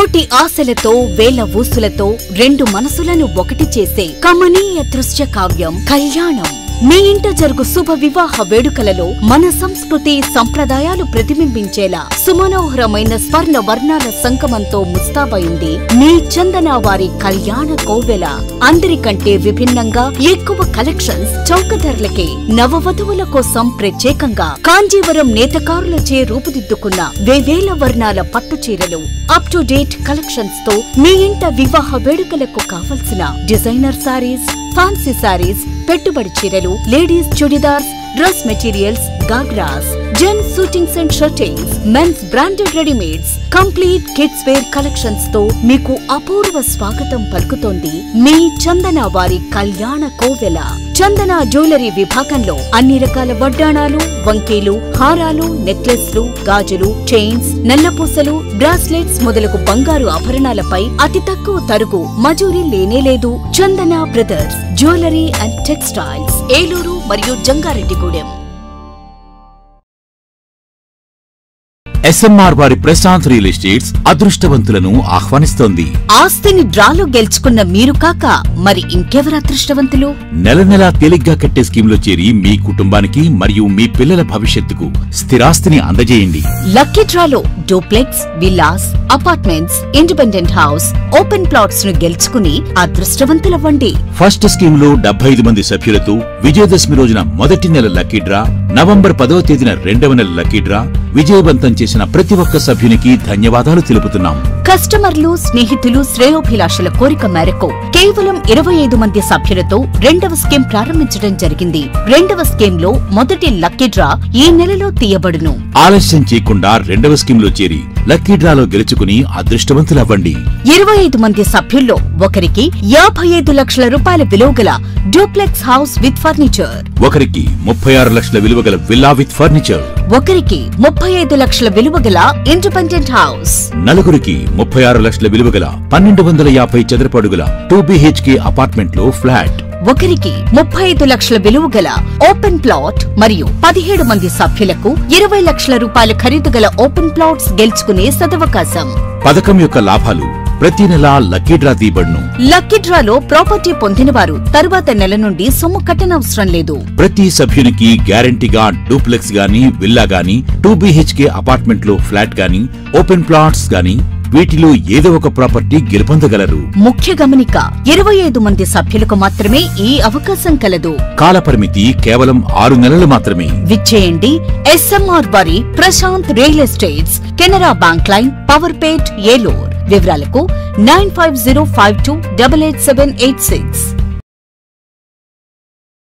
కోటి ఆశలతో వేల ఊసులతో రెండు మనసులను ఒకటి చేసే కమనీయ దృశ్య కావ్యం కళ్యాణం. మీ ఇంట జరుగు శుభ వివాహ వేడుకలలో మన సంస్కృతి సంప్రదాయాలు ప్రతిబింబించేలా సుమనోహరమైన స్వర్ణ వర్ణాల సంగమంతో ముస్తాబైంది మీ చందన వారి కళ్యాణ కోవెల. అందరికంటే విభిన్నంగా ఎక్కువ కలెక్షన్స్ చౌక ధరలకే నవవధువుల కోసం ప్రత్యేకంగా కాంజీవరం నేతకారులచే రూపుదిద్దుకున్న వేవేల వర్ణాల పట్టు చీరలు, అప్ టు డేట్ కలెక్షన్స్ తో మీ ఇంట వివాహ వేడుకలకు కావలసిన డిజైనర్ సారీస్, ఫ్యాన్సీ సారీస్, పెట్టుబడి చీరలు, ladies churidars, dress materials, ghagras, gents suitings and shirtings, men's branded readymades, complete kids wear collections తో మీకు అపూర్వ స్వాగతం పలుకుతోంది మీ చందన వారి కళ్యాణ కోవెల. చందన జ్యువెలరీ విభాగంలో అన్ని రకాల వడ్డాణాలు, వంకీలు, హారాలు, నెక్లెస్లు, గాజులు, చైన్స్, నల్లపూసలు, బ్రాస్లెట్స్ మొదలగు బంగారు ఆభరణాలపై అతి తక్కువ తరుగు మజూరీ లేనేలేదు. Chandana brothers jewellery and textiles, Eluru మరియు జంగారెడ్డిగూడెం. SMR వారి ప్రశాంత్ రియల్ ఎస్టేట్స్ అదృష్టవంతులను ఆహ్వానిస్తోంది. ఆస్తిని డ్రాలో గెలుచుకున్న మీరు కాక మరి ఇంకెవరు అదృష్టవంతులు? నెల నెలా తేలిగ్గా కట్టే స్కీమ్ లో చేరి మీ కుటుంబానికి మరియు మీ పిల్లల భవిష్యత్తుకు స్థిరాస్తిని అందజేయండి. లక్కీ డ్రాలో duplex, villas, apartments, independent house, open plots ను గెలుచుకుని అదృష్టవంతులవ్వండి. ఫస్ట్ స్కీమ్ లో 75 మంది సభ్యులతో విజయదశమి రోజున మొదటి నెల లక్కీ డ్రా, నవంబర్ 10వ తేదీన రెండవ నెల లక్కీ డ్రా విజయవంతం చేసిన ప్రతి ఒక్క సభ్యునికి ధన్యవాదాలు తెలుపుతున్నాం. కస్టమర్లు, స్నేహితులు, శ్రేయోభిలాషుల కోరిక మేరకు కేవలం 25 మంది సభ్యులతో రెండవ స్కీమ్ ప్రారంభించడం జరిగింది. రెండవ స్కీమ్ లో మొదటి లక్కీ డ్రా ఈ నెలలో తీయబడును. ఆలస్యం చేయకుండా రెండవ స్కీమ్ లో చేరి లక్కీ డ్రాలో గెలుచుకుని అదృష్టవంతులవ్వండి. 25 మంది సభ్యుల్లో ఒకరికి 55 లక్షల రూపాయల విలువగల డూప్లెక్స్ హౌస్ విత్ ఫర్నిచర్, ఒకరికి 36 లక్షల విలువగల విల్లా విత్ ఫర్నిచర్, ఒకరికి 35 లక్షల విలువగల ఇండిపెండెంట్ హౌస్, నలుగురికి 36 లక్షల విలువగల 1250 చదరపు అడుగుల 2BHK అపార్ట్మెంట్ లో ఫ్లాట్, ఒకరికి 35 లక్షల విలువగల ఓపెన్ ప్లాట్ మరియు 17 మంది సభ్యులకు 20 లక్షల రూపాయల ఖరీదుగల ఓపెన్ ప్లాట్స్ గెలుచుకునే సదవకాశం. పథకం యొక్క లాభాలు ప్రతి నెల లక్కీ డ్రా తీయబడును. లక్కీ డ్రాలో ప్రాపర్టీ పొందినవారు తరువాత నెల నుండి సొమ్ము కట్టనవసరం లేదు. ప్రతి సభ్యునికి గ్యారంటీగా డూప్లెక్స్ గానీ, విల్లా గానీ, 2BHK అపార్ట్మెంట్ లో ఫ్లాట్ గానీ, ఓపెన్ ప్లాట్స్ గానీ వీటిలో ఏదో ఒక ప్రాపర్టీ గెలుపొందగలరు. ముఖ్య గమనిక, 25 మంది సభ్యులకు మాత్రమే ఈ అవకాశం కలదు. కాలపరిమితి కేవలం 6 నెలలు మాత్రమే. విచ్చేయండి SMR వారి Prashant real estates, Canara bank line, Powerpet, Eluru. వివరాలకు 9505288786.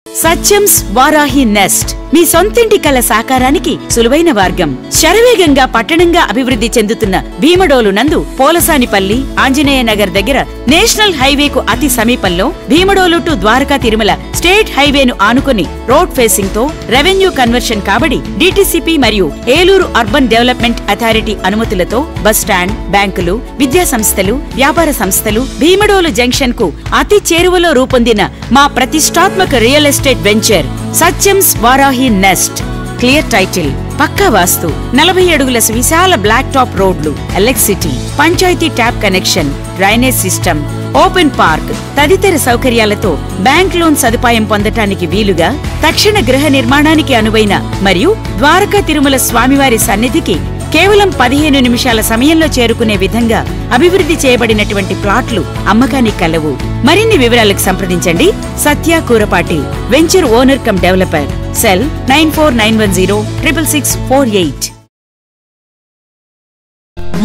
సత్యంస్ వారాహి నెస్ట్ మీ సొంతింటి కల సాకారానికి సులువైన మార్గం. శరవేగంగా పట్టణంగా అభివృద్ధి చెందుతున్న భీమడోలు నందు పోలసానిపల్లి, ఆంజనేయ నగర్ దగ్గర నేషనల్ హైవేకు అతి సమీపంలో భీమడోలు టు ద్వారకా తిరుమల స్టేట్ హైవేను ఆనుకుని రోడ్ ఫేసింగ్ తో రెవెన్యూ కన్వర్షన్ కాబడి DTCP మరియు ఏలూరు అర్బన్ డెవలప్మెంట్ అథారిటీ అనుమతులతో బస్ స్టాండ్, బ్యాంకులు, విద్యా సంస్థలు, వ్యాపార సంస్థలు, భీమడోలు జంక్షన్ కు అతి చేరువలో రూపొందిన మా ప్రతిష్టాత్మక real estate venture Satyam's Varahi nest. Clear title, పక్కా వాస్తు, 40 అడుగుల విశాల బ్లాక్ టాప్ రోడ్లు, electricity, panchayat tap connection, drainage system, open park తదితర సౌకర్యాలతో బ్యాంక్ లోన్ సదుపాయం పొందటానికి వీలుగా తక్షణ గృహ నిర్మాణానికి అనువైన మరియు ద్వారకా తిరుమల స్వామివారి సన్నిధికి కేవలం 15 నిమిషాల సమయంలో చేరుకునే విధంగా అభివృద్ధి చేయబడినటువంటి ప్లాట్లు అమ్మకానికి కలవు. మరిన్ని వివరాలకు సంప్రదించండి Satya Kurapati, venture owner cum developer. Cell 9491066648.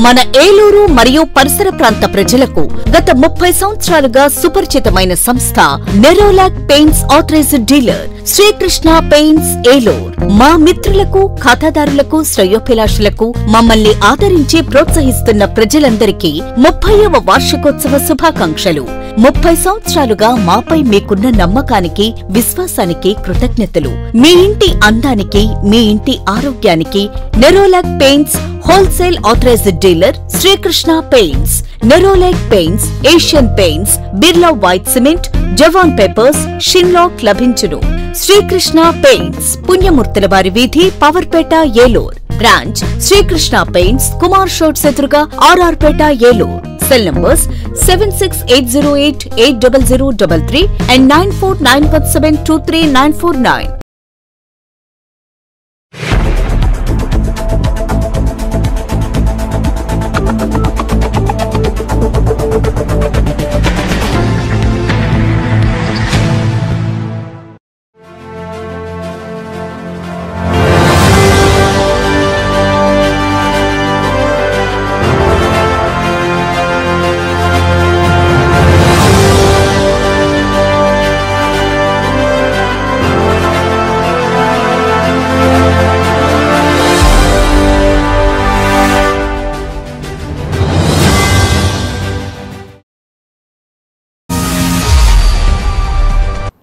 మన ఏలూరు మరియు పరిసర ప్రాంత ప్రజలకు గత 30 సంవత్సరాలుగా సుపరిచితమైన సంస్థ Nerolac paints authorised dealer Srikrishna paints Eluru. మా మిత్రులకు, ఖాతాదారులకు, శ్రేయోభిలాషులకు మమ్మల్ని ఆదరించి ప్రోత్సహిస్తున్న ప్రజలందరికీ 30వ వార్షికోత్సవ శుభాకాంక్షలు. 30 సంవత్సరాలుగా మాపై మీకున్న నమ్మకానికి, విశ్వాసానికి కృతజ్ఞతలు. మీ ఇంటి అందానికి, మీ ఇంటి ఆరోగ్యానికి Nerolac paints wholesale authorised dealer Srikrishna paints. Nerolac paints, Asian paints, Birla white cement, జవాన్ పేపర్స్, షిన్లాక్ లభించును. శ్రీకృష్ణ పెయింట్స్, పుణ్యమూర్తుల వారి వీధి, Powerpet, Eluru. Branch Srikrishna paints, Kumar shots ఎదురుగా RR Peta, Eluru. Cell numbers 7680880033 and 9491723949.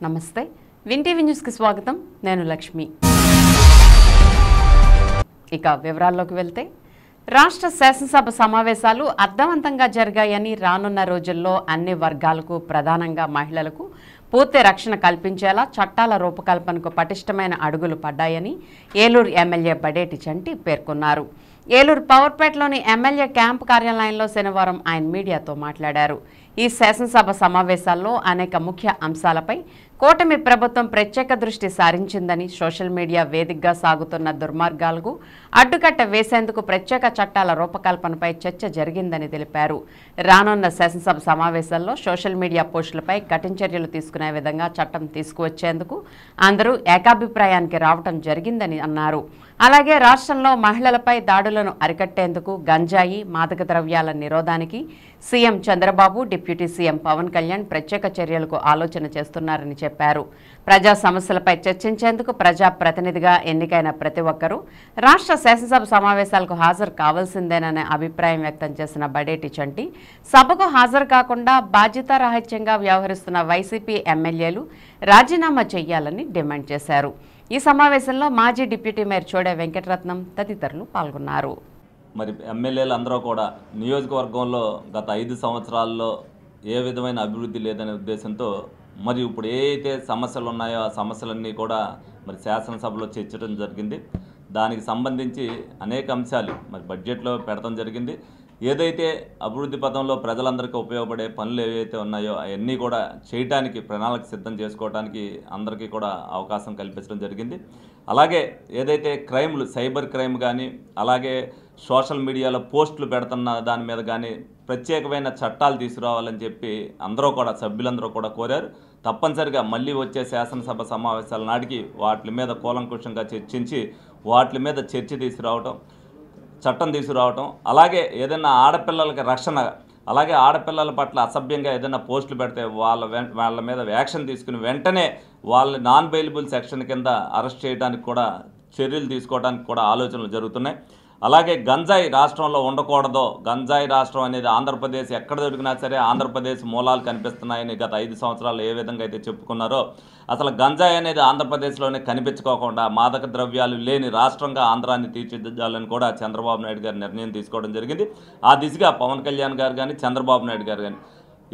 నమస్తే, విన్ టీవీ న్యూస్కి స్వాగతం. నేను లక్ష్మి. ఇక వివరాల్లోకి వెళ్తే, రాష్ట్ర శాసనసభ సమావేశాలు అర్థవంతంగా జరిగాయని, రానున్న రోజుల్లో అన్ని వర్గాలకు, ప్రధానంగా మహిళలకు పూర్తి రక్షణ కల్పించేలా చట్టాల రూపకల్పనకు పటిష్టమైన అడుగులు పడ్డాయని ఏలూరు ఎమ్మెల్యే బడేటి చంటి పేర్కొన్నారు. ఏలూరు పవర్పేటలోని ఎమ్మెల్యే క్యాంపు కార్యాలయంలో శనివారం ఆయన మీడియాతో మాట్లాడారు. ఈ శాసనసభ సమావేశాల్లో అనేక ముఖ్య అంశాలపై కూటమి ప్రభుత్వం ప్రత్యేక దృష్టి సారించిందని, సోషల్ మీడియా వేదికగా సాగుతున్న దుర్మార్గాలకు అడ్డుకట్ట వేసేందుకు ప్రత్యేక చట్టాల రూపకల్పనపై చర్చ జరిగిందని తెలిపారు. రానున్న శాసనసభ సమావేశాల్లో సోషల్ మీడియా పోస్టులపై కఠిన చర్యలు తీసుకునే విధంగా చట్టం తీసుకువచ్చేందుకు అందరూ ఏకాభిప్రాయానికి రావడం జరిగిందని అన్నారు. అలాగే రాష్ట్రంలో మహిళలపై దాడులను అరికట్టేందుకు గంజాయి, మాదక ద్రవ్యాల నిరోధానికి CM Chandrababu, deputy CM Pawan Kalyan ప్రత్యేక చర్యలకు ఆలోచన చేస్తున్నారని చెప్పారు. ప్రజా సమస్యలపై చర్చించేందుకు ప్రజాప్రతినిధిగా ఎన్నికైన ప్రతి ఒక్కరూ రాష్ట్ర శాసనసభ సమావేశాలకు హాజరు కావాల్సిందేననే అభిప్రాయం వ్యక్తం చేసిన బడేటి చంటి, సభకు హాజరు కాకుండా బాధ్యతారాహిత్యంగా వ్యవహరిస్తున్న వైసీపీ ఎమ్మెల్యేలు రాజీనామా చేయాలని డిమాండ్ చేశారు. ఈ సమావేశంలో మాజీ డిప్యూటీ మేయర్ చోడే వెంకటరత్నం తదితరులు పాల్గొన్నారు. మరి ఎమ్మెల్యేలు అందరూ కూడా నియోజకవర్గంలో గత 5 సంవత్సరాల్లో ఏ విధమైన అభివృద్ధి లేదనే ఉద్దేశంతో మరి ఇప్పుడు ఏ అయితే సమస్యలు ఉన్నాయో ఆ సమస్యలన్నీ కూడా మరి శాసనసభలో చర్చించడం జరిగింది. దానికి సంబంధించి అనేక అంశాలు మరి బడ్జెట్లో పెడతాం జరిగింది. ఏదైతే అభివృద్ధి పథంలో ప్రజలందరికీ ఉపయోగపడే పనులు ఏవైతే ఉన్నాయో అవన్నీ కూడా చేయడానికి ప్రణాళిక సిద్ధం చేసుకోవడానికి అందరికీ కూడా అవకాశం కల్పించడం జరిగింది. అలాగే ఏదైతే క్రైమ్లు, సైబర్ క్రైమ్ కానీ, అలాగే సోషల్ మీడియాలో పోస్టులు పెడుతున్న దాని మీద కానీ ప్రత్యేకమైన చట్టాలు తీసుకురావాలని చెప్పి అందరూ కూడా, సభ్యులందరూ కూడా కోరారు. తప్పనిసరిగా మళ్ళీ వచ్చే శాసనసభ సమావేశాల నాటికి వాటి మీద కూలంకుషంగా చర్చించి వాటి మీద చర్చ తీసుకురావటం, చట్టం తీసుకురావటం, అలాగే ఏదైనా ఆడపిల్లలకి రక్షణ, అలాగే ఆడపిల్లల పట్ల అసభ్యంగా ఏదైనా పోస్టులు పెడితే వాళ్ళ మీద యాక్షన్ తీసుకుని వెంటనే వాళ్ళ నాన్ బెయిలబుల్ సెక్షన్ కింద అరెస్ట్ చేయడానికి కూడా చర్యలు తీసుకోవడానికి కూడా ఆలోచనలు జరుగుతున్నాయి. అలాగే గంజాయి రాష్ట్రంలో ఉండకూడదు, గంజాయి రాష్ట్రం అనేది ఆంధ్రప్రదేశ్ ఎక్కడ దొరికినా సరే ఆంధ్రప్రదేశ్ మూలాలు కనిపిస్తున్నాయని గత 5 సంవత్సరాలు ఏ విధంగా అయితే చెప్పుకున్నారో, అసలు గంజాయి అనేది ఆంధ్రప్రదేశ్లోనే కనిపించుకోకుండా మాదక ద్రవ్యాలు లేని రాష్ట్రంగా ఆంధ్రాన్ని తీర్చిదిద్దాలని కూడా చంద్రబాబు నాయుడు గారు నిర్ణయం తీసుకోవడం జరిగింది. ఆ దిశగా పవన్ కళ్యాణ్ గారు కానీ, చంద్రబాబు నాయుడు గారు కానీ,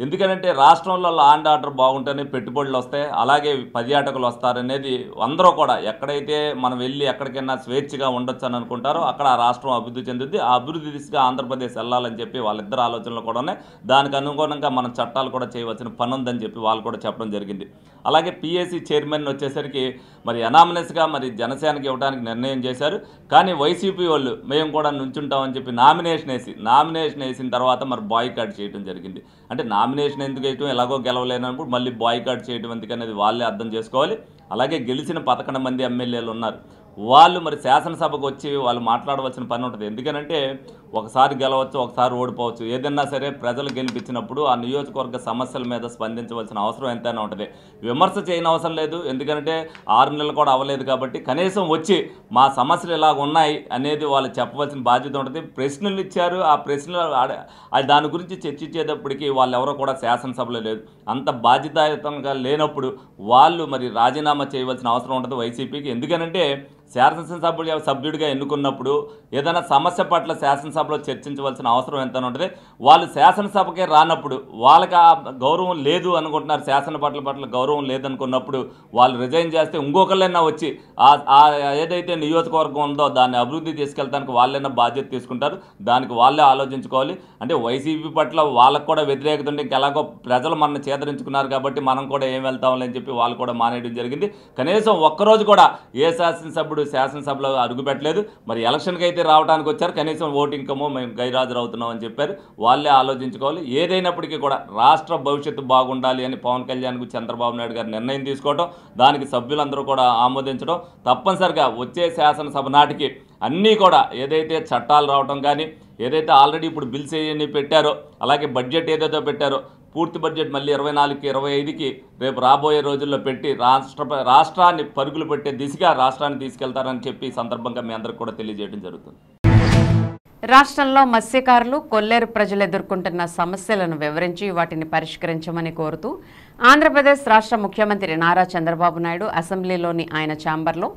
ఎందుకంటే రాష్ట్రంలో లా అండ్ ఆర్డర్ బాగుంటేనే పెట్టుబడులు వస్తాయి, అలాగే పర్యాటకులు వస్తారనేది అందరూ కూడా ఎక్కడైతే మనం వెళ్ళి ఎక్కడికైనా స్వేచ్ఛగా ఉండొచ్చు అని అనుకుంటారో అక్కడ ఆ రాష్ట్రం అభివృద్ధి చెందుద్ది. ఆ అభివృద్ధి దిశగా ఆంధ్రప్రదేశ్ వెళ్ళాలని చెప్పి వాళ్ళిద్దరు ఆలోచనలు కూడా ఉన్నాయి. దానికి అనుగుణంగా మనం చట్టాలు కూడా చేయవలసిన పని ఉందని చెప్పి వాళ్ళు కూడా చెప్పడం జరిగింది. అలాగే పిఎస్సి చైర్మన్ వచ్చేసరికి మరి ఎనామినస్గా మరి జనసేనకి ఇవ్వడానికి నిర్ణయం చేశారు. కానీ వైసీపీ వాళ్ళు మేము కూడా నుంచుంటామని చెప్పి నామినేషన్ వేసిన తర్వాత మరి బాయ్కాట్ చేయడం జరిగింది. అంటే నామినేషన్ ఎందుకు వేయటం, ఎలాగో గెలవలేనప్పుడు మళ్ళీ బాయ్కాట్ చేయడం ఎందుకనేది వాళ్ళే అర్థం చేసుకోవాలి. అలాగే గెలిచిన 11 మంది ఎమ్మెల్యేలు ఉన్నారు, వాళ్ళు మరి శాసనసభకు వచ్చి వాళ్ళు మాట్లాడవలసిన పని ఉంటుంది. ఎందుకనంటే ఒకసారి గెలవచ్చు, ఒకసారి ఓడిపోవచ్చు. ఏదన్నా సరే ప్రజలు గెలిపించినప్పుడు ఆ నియోజకవర్గ సమస్యల మీద స్పందించవలసిన అవసరం ఎంతైనా ఉంటుంది. విమర్శ చేయని అవసరం లేదు, ఎందుకంటే 6 నెలలు కూడా అవ్వలేదు కాబట్టి కనీసం వచ్చి మా సమస్యలు ఇలాగ ఉన్నాయి అనేది వాళ్ళు చెప్పవలసిన బాధ్యత ఉంటుంది. ప్రశ్నలు ఇచ్చారు, ఆ ప్రశ్నలు దాని గురించి చర్చించేటప్పటికి వాళ్ళు ఎవరో కూడా శాసనసభలో లేదు. అంత బాధ్యతాయుతంగా లేనప్పుడు వాళ్ళు మరి రాజీనామా చేయవలసిన అవసరం ఉంటుంది వైసీపీకి. ఎందుకనంటే సభ్యుడిగా ఎన్నుకున్నప్పుడు ఏదైనా సమస్య పట్ల శాసనసభలో చర్చించవలసిన అవసరం ఎంత ఉంటుంది. వాళ్ళు శాసనసభకే రానప్పుడు వాళ్ళకి ఆ గౌరవం లేదు అనుకుంటున్నారు, శాసన పట్ల గౌరవం లేదనుకున్నప్పుడు వాళ్ళు రిజైన్ చేస్తే ఇంకొకళ్ళైనా వచ్చి ఏదైతే నియోజకవర్గం ఉందో దాన్ని అభివృద్ధి తీసుకెళ్ళడానికి వాళ్ళైనా బాధ్యత తీసుకుంటారు. దానికి వాళ్ళే ఆలోచించుకోవాలి. అంటే వైసీపీ పట్ల వాళ్ళకు కూడా వ్యతిరేకత ఉంటే ఎలాగో ప్రజలు మనల్ని చేదరించుకున్నారు కాబట్టి మనం కూడా ఏం వెళ్తామని అని చెప్పి వాళ్ళు కూడా మానేయడం జరిగింది. కనీసం ఒక్కరోజు కూడా ఏ శాసనసభ్యుడు శాసనసభలో అడుగుపెట్టలేదు. మరి ఎలక్షన్కి అయితే రావడానికి వచ్చారు, కనీసం ఓటింగ్కమో మేము గైరాజరవుతున్నాం అని చెప్పారు. వాళ్ళే ఆలోచించుకోవాలి. ఏదైనప్పటికీ కూడా రాష్ట్ర భవిష్యత్తు బాగుండాలి అని పవన్ కళ్యాణ్కు చంద్రబాబు నాయుడు గారు నిర్ణయం తీసుకోవడం, దానికి సభ్యులందరూ కూడా ఆమోదించడం, తప్పనిసరిగా వచ్చే శాసనసభ నాటికి అన్నీ కూడా ఏదైతే చట్టాలు రావడం కానీ, ఏదైతే ఆల్రెడీ ఇప్పుడు బిల్స్ ఏమి పెట్టారో, అలాగే బడ్జెట్ ఏదైతే పెట్టారో పూర్తి బడ్జెట్ మళ్ళీ 24కి 25కి రేపు రాబోయే రోజుల్లో పెట్టి రాష్ట్రాన్ని పరుగులు పెట్టే దిశగా రాష్ట్రాన్ని తీసుకెళ్తారని చెప్పి ఈ సందర్భంగా మీ అందరికీ కూడా తెలియజేయడం జరుగుతుంది. రాష్ట్రంలో మత్స్యకారులు, కొల్లేరు ప్రజలు ఎదుర్కొంటున్న సమస్యలను వివరించి వాటిని పరిష్కరించమని కోరుతూ ఆంధ్రప్రదేశ్ రాష్ట్ర ముఖ్యమంత్రి నారా చంద్రబాబు నాయుడు అసెంబ్లీలోని ఆయన ఛాంబర్లో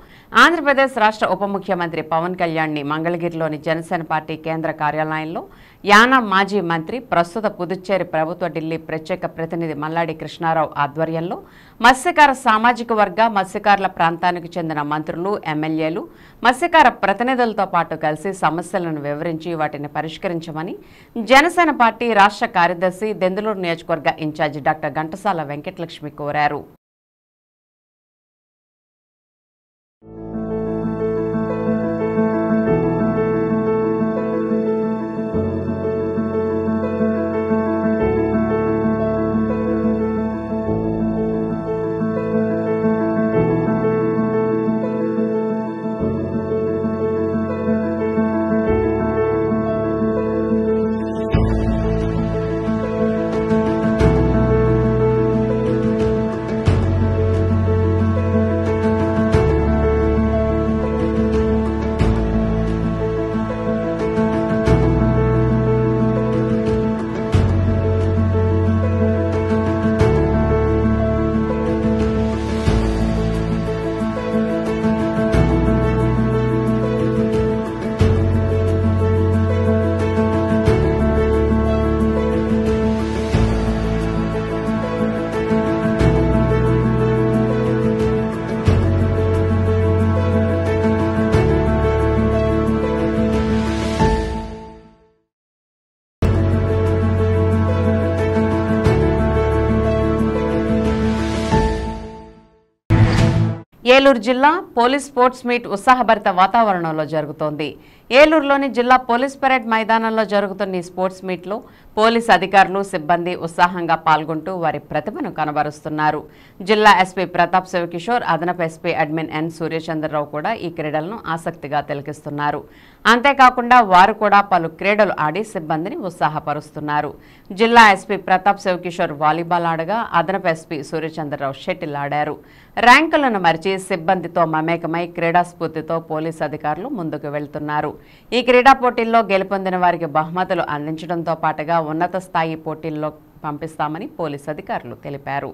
ఆంధ్రప్రదేశ్ రాష్ట్ర ఉప ముఖ్యమంత్రి పవన్ కళ్యాణ్ని మంగళగిరిలోని జనసేన పార్టీ కేంద్ర కార్యాలయంలో యానాం మాజీ మంత్రి, ప్రస్తుత పుదుచ్చేరి ప్రభుత్వ ఢిల్లీ ప్రత్యేక ప్రతినిధి మల్లాడి కృష్ణారావు ఆధ్వర్యంలో మత్స్యకార సామాజిక వర్గ, మత్స్యకారుల ప్రాంతానికి చెందిన మంత్రులు, ఎమ్మెల్యేలు, మత్స్యకార ప్రతినిధులతో పాటు కలిసి సమస్యలను వివరించి వాటిని పరిష్కరించమని జనసేన పార్టీ రాష్ట్ర కార్యదర్శి, దెందులూరు నియోజకవర్గ ఇన్ఛార్జి డాక్టర్ ఘంటసాల వెంకటలక్ష్మి కోరారు. ఏలూరు జిల్లా పోలీస్ స్పోర్ట్స్ మీట్ ఉత్సాహభరిత వాతావరణంలో జరుగుతోంది. ఏలూరులోని జిల్లా పోలీస్ పరేడ్ మైదానంలో జరుగుతున్న ఈ స్పోర్ట్స్ మీట్లో పోలీస్ అధికారులు, సిబ్బంది ఉత్సాహంగా పాల్గొంటూ వారి ప్రతిభను కనబరుస్తున్నారు. జిల్లా ఎస్పీ ప్రతాప్ శివకిషోర్, అదనపు ఎస్పీ అడ్మిన్ ఎన్ సూర్యచంద్రరావు కూడా ఈ క్రీడలను ఆసక్తిగా తిలకిస్తున్నారు. అంతేకాకుండా వారు కూడా పలు క్రీడలు ఆడి సిబ్బందిని ఉత్సాహపరుస్తున్నారు. జిల్లా ఎస్పీ ప్రతాప్ శివకిషోర్ వాలీబాల్ ఆడగా, అదనపు ఎస్పీ సూర్యచంద్రరావు షటిల్ ఆడారు. ర్యాంకులను మరిచి సిబ్బందితో మమేకమై క్రీడా స్ఫూర్తితో పోలీస్ అధికారులు ముందుకు వెళ్తున్నారు. ఈ క్రీడా పోటీల్లో గెలుపొందిన వారికి బహుమతులు అందించడంతో పాటుగా ఉన్నత స్థాయి పోటీల్లో పంపిస్తామని పోలీస్ అధికారులు తెలిపారు.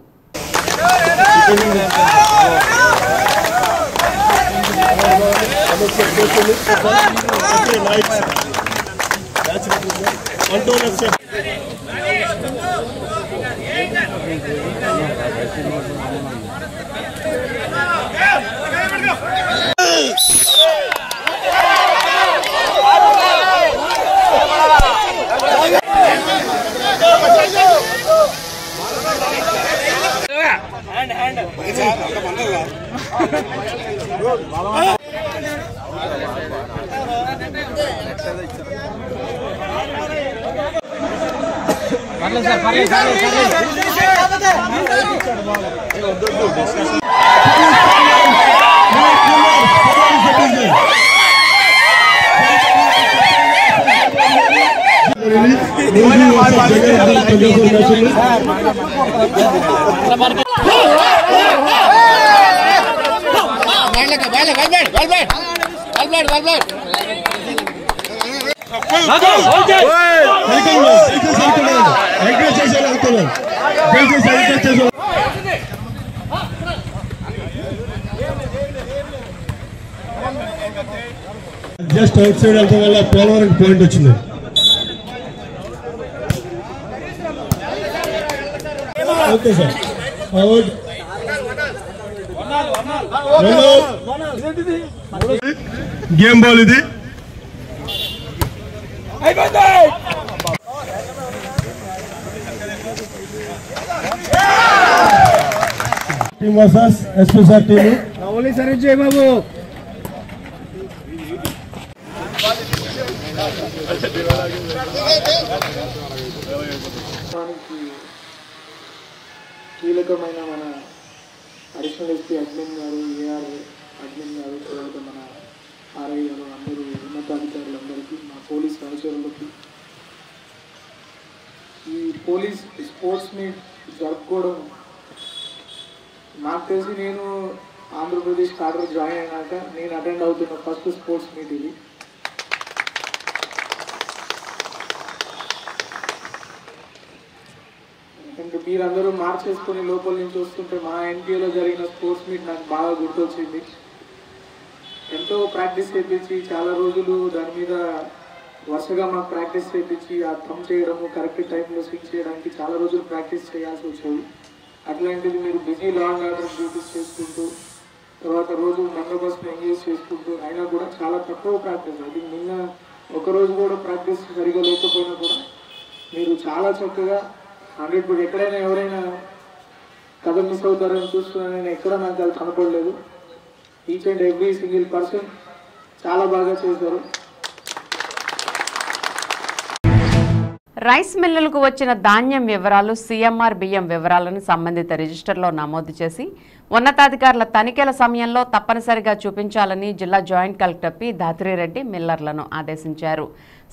జస్ట్ అవుట్ సైడ్ వెళ్తాం వల్ల పోలవరం పాయింట్ వచ్చింది. Okay sir. గేమ్ బాల్ ఇది. Team versus SP sir team. Only service చేయ బాబు. కీలకమైన మన అడిషనల్ ఎస్పీ అడ్మిన్ గారు, ఏఆర్ అడ్మిన్ గారు, తర్వాత మన ఆర్ఐ గారు, అందరూ ఉన్నతాధికారులందరికీ, మా పోలీస్ సహచరులకి, ఈ పోలీస్ స్పోర్ట్స్ మీట్ జరుపుకోవడం నాకు తెలిసి నేను ఆంధ్రప్రదేశ్ కార్డర్ జాయిన్ అయినాక నేను అటెండ్ అవుతున్న ఫస్ట్ స్పోర్ట్స్ మీట్ ఇది. అండ్ మీరందరూ మార్చేసుకొని లోపల నుంచి వస్తుంటే మా ఎన్టీఏలో జరిగిన స్పోర్ట్స్ మీట్ నాకు బాగా గుర్తొచ్చింది. ఎంతో ప్రాక్టీస్ చేయించి చాలా రోజులు దాని మీద వరుసగా మాకు ప్రాక్టీస్ చేయించి ఆ థమ్ చేయడము, కరెక్ట్ టైంలో స్వింగ్ చేయడానికి చాలా రోజులు ప్రాక్టీస్ చేయాల్సి వచ్చేది. అట్లాంటిది మీరు బిజీ లాంగ్ ఆర్డర్ డ్యూటీస్ చేసుకుంటూ, తర్వాత రోజు బందోబస్తు ఎంగేజ్ చేసుకుంటూ అయినా కూడా చాలా తక్కువ ప్రాక్టీస్. అది నిన్న ఒకరోజు కూడా ప్రాక్టీస్ సరిగా లేకపోయినా కూడా మీరు చాలా చక్కగా 100% ఎక్కడైనా ఎవరైనా కథ మిస్ అవుతారని చూస్తున్నాను. నేను ఎక్కడ నాకు అది కనపడలేదు. Each and every single person చాలా బాగా చేశారు. రైస్ మిల్లులకు వచ్చిన ధాన్యం వివరాలు, సీఎంఆర్ బియ్యం వివరాలను సంబంధిత రిజిస్టర్లో నమోదు చేసి ఉన్నతాధికారుల తనిఖీల సమయంలో తప్పనిసరిగా చూపించాలని జిల్లా జాయింట్ కలెక్టర్ పి ధాత్రిరెడ్డి మిల్లర్లను ఆదేశించారు.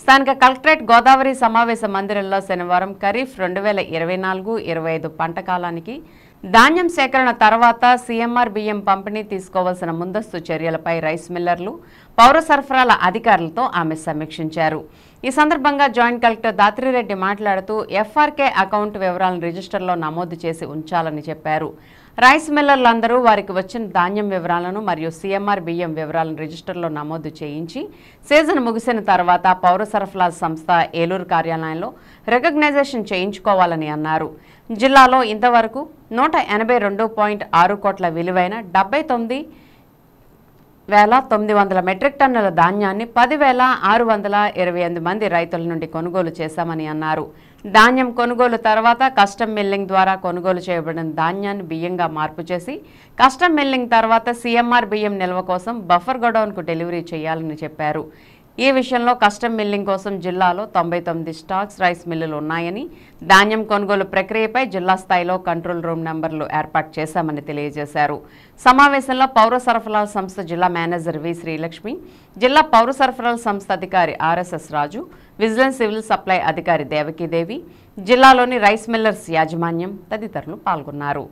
స్థానిక కలెక్టరేట్ గోదావరి సమావేశ మందిరంలో శనివారం ఖరీఫ్ 2024-25 పంట కాలానికి ధాన్యం సేకరణ తర్వాత సీఎంఆర్ బియ్యం పంపిణీ తీసుకోవాల్సిన ముందస్తు చర్యలపై రైస్ మిల్లర్లు, పౌర సరఫరాల అధికారులతో ఆమె సమీక్షించారు. ఈ సందర్భంగా జాయింట్ కలెక్టర్ ధాత్రిరెడ్డి మాట్లాడుతూ ఎఫ్ఆర్కే అకౌంట్ వివరాలను రిజిస్టర్లో నమోదు చేసి ఉంచాలని చెప్పారు. రైస్ మిల్లర్లందరూ వారికి వచ్చిన ధాన్యం వివరాలను మరియు సీఎంఆర్ బియ్యం వివరాలను రిజిస్టర్లో నమోదు చేయించి సీజన్ ముగిసిన తర్వాత పౌర సరఫరాల సంస్థ ఏలూరు కార్యాలయంలో రికగ్నైజేషన్ చేయించుకోవాలని అన్నారు. జిల్లాలో ఇంతవరకు 182.6 కోట్ల విలువైన 79,900 మెట్రిక్ టన్నుల ధాన్యాన్ని 10,628 మంది రైతుల నుండి కొనుగోలు చేశామని అన్నారు. ధాన్యం కొనుగోలు తర్వాత కస్టమ్ మిల్లింగ్ ద్వారా కొనుగోలు చేయబడిన ధాన్యాన్ని బియ్యంగా మార్పు చేసి కస్టమ్ మిల్లింగ్ తర్వాత సీఎంఆర్ బియ్యం నిల్వ కోసం బఫర్ గోడౌన్కు డెలివరీ చేయాలని చెప్పారు. ఈ విషయంలో కస్టమ్ మిల్లింగ్ కోసం జిల్లాలో 99 స్టాక్స్ రైస్ మిల్లులు ఉన్నాయని, ధాన్యం కొనుగోలు ప్రక్రియపై జిల్లా స్థాయిలో కంట్రోల్ రూమ్ నెంబర్లు ఏర్పాటు చేశామని తెలియజేశారు. సమావేశంలో పౌర సరఫరాల సంస్థ జిల్లా మేనేజర్ వి శ్రీలక్ష్మి, జిల్లా పౌర సరఫరాల సంస్థ అధికారి ఆర్ఎస్ఎస్ రాజు, విజిలెన్స్ సివిల్ సప్లై అధికారి దేవకీదేవి, జిల్లాలోని రైస్ మిల్లర్స్ యాజమాన్యం తదితరులు పాల్గొన్నారు.